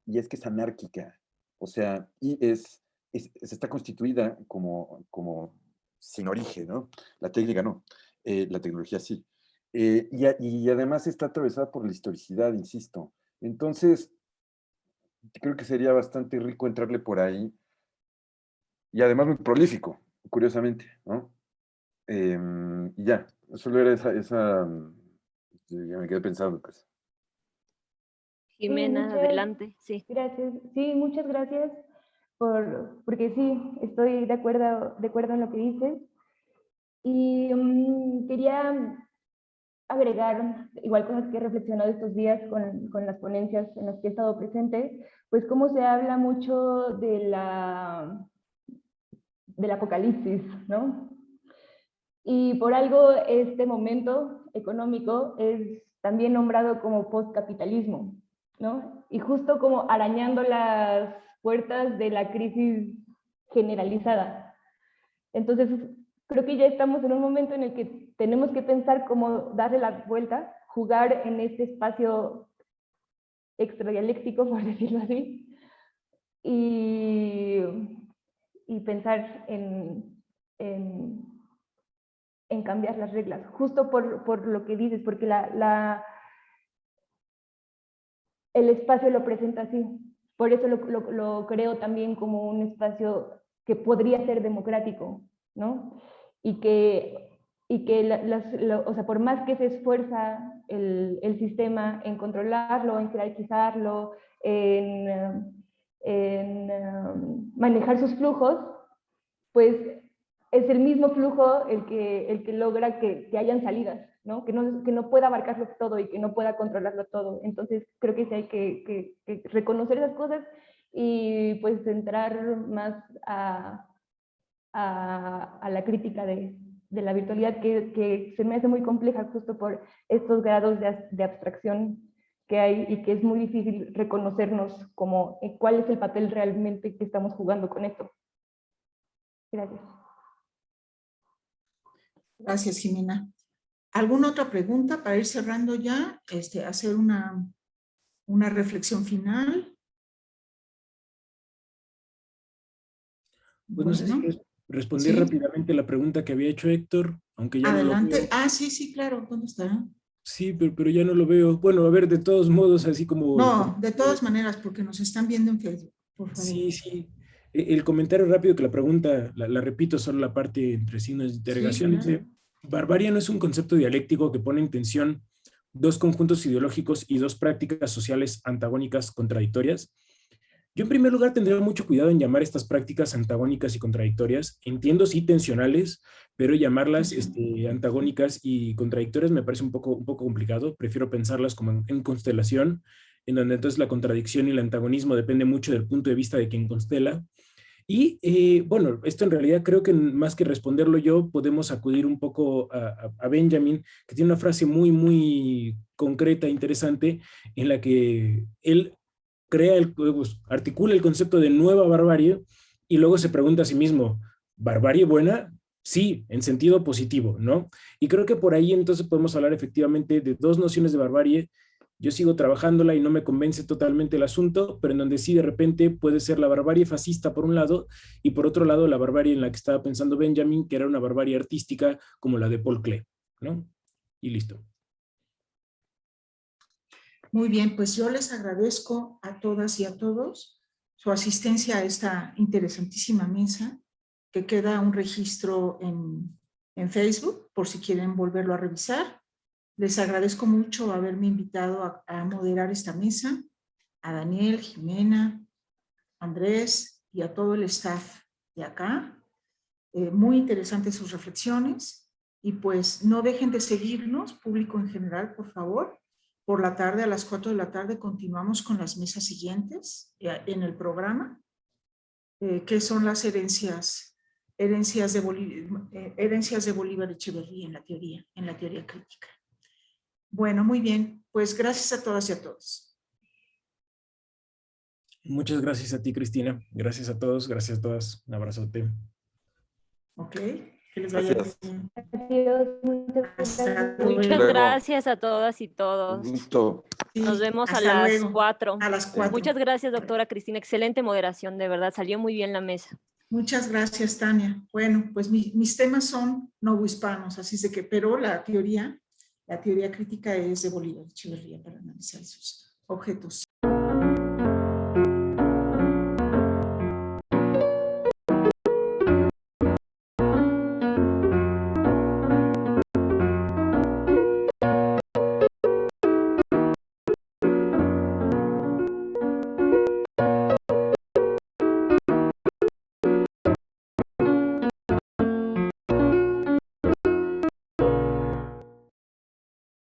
y es que es anárquica, o sea, se está constituida como sin origen, ¿no? La técnica no, la tecnología sí. Y además está atravesada por la historicidad, insisto. Entonces, creo que sería bastante rico entrarle por ahí, y además muy prolífico, curiosamente, ¿no? Y ya, solo era ya me quedé pensando, pues. Sí, Jimena, adelante, sí. Gracias. Sí, muchas gracias porque sí, estoy de acuerdo en lo que dices. Y quería agregar, igual con las que he reflexionado estos días con las ponencias en las que he estado presente, pues cómo se habla mucho del apocalipsis, ¿no? Y por algo este momento económico es también nombrado como postcapitalismo, ¿no? Y justo como arañando las puertas de la crisis generalizada. Entonces, creo que ya estamos en un momento en el que tenemos que pensar cómo darle la vuelta, jugar en este espacio extradialéctico, por decirlo así, y pensar en cambiar las reglas, justo por lo que dices, porque el espacio lo presenta así. Por eso lo creo también como un espacio que podría ser democrático, ¿no? Y que o sea, por más que se esfuerza el sistema en controlarlo, en jerarquizarlo, en manejar sus flujos, pues es el mismo flujo el que logra que hayan salidas, ¿no? Que no pueda abarcarlo todo y que no pueda controlarlo todo. Entonces creo que sí hay que reconocer esas cosas y pues entrar más a la crítica de la virtualidad que se me hace muy compleja justo por estos grados de abstracción que hay y que es muy difícil reconocernos como cuál es el papel realmente que estamos jugando con esto. Gracias. Gracias, Jimena. ¿Alguna otra pregunta para ir cerrando ya? Hacer una reflexión final. Pues no sé si responder ¿sí? rápidamente la pregunta que había hecho Héctor, aunque ya Adelante. no lo veo. Ah, sí, claro. ¿Dónde está? Sí, pero ya no lo veo. Bueno, a ver, de todos modos, así como No, de todas maneras, porque nos están viendo en Facebook, por favor. sí, sí. El comentario rápido que la pregunta, la repito, solo la parte entre signos de interrogación. Sí, Dice, claro. barbarie no es un concepto dialéctico que pone en tensión dos conjuntos ideológicos y dos prácticas sociales antagónicas contradictorias. Yo en primer lugar tendría mucho cuidado en llamar estas prácticas antagónicas y contradictorias. Entiendo sí tensionales, pero llamarlas antagónicas y contradictorias me parece un poco complicado. Prefiero pensarlas como en constelación, en donde entonces la contradicción y el antagonismo depende mucho del punto de vista de quien constela. Y bueno, esto en realidad creo que más que responderlo yo, podemos acudir un poco a Benjamin, que tiene una frase muy concreta, interesante, en la que él articula el concepto de nueva barbarie y luego se pregunta a sí mismo, ¿barbarie buena? Sí, en sentido positivo, ¿no? Y creo que por ahí entonces podemos hablar efectivamente de dos nociones de barbarie. Yo sigo trabajándola y no me convence totalmente el asunto, pero en donde sí de repente puede ser la barbarie fascista por un lado y por otro lado la barbarie en la que estaba pensando Benjamin, que era una barbarie artística como la de Paul Klee, ¿no? Y listo. Muy bien, pues yo les agradezco a todas y a todos su asistencia a esta interesantísima mesa, que queda un registro en Facebook, por si quieren volverlo a revisar. Les agradezco mucho haberme invitado a moderar esta mesa, a Daniel, Jimena, Andrés y a todo el staff de acá. Muy interesantes sus reflexiones y pues no dejen de seguirnos, público en general, por favor. Por la tarde, a las 4 de la tarde, continuamos con las mesas siguientes en el programa, que son las herencias de Bolívar Echeverría en la teoría crítica. Bueno, muy bien, pues gracias a todas y a todos. Muchas gracias a ti, Cristina. Gracias a todos, gracias a todas. Un abrazote. Ok, que les vaya bien. Adiós, Muchas gracias a todas y todos. Un gusto. Sí, Nos vemos a hasta las luego. 4. A las 4. Muchas gracias, doctora Cristina. Excelente moderación, de verdad. Salió muy bien la mesa. Muchas gracias, Tania. Bueno, pues mis temas son novohispanos, así es de que, pero la teoría crítica es de Bolívar Echeverría para analizar sus objetos.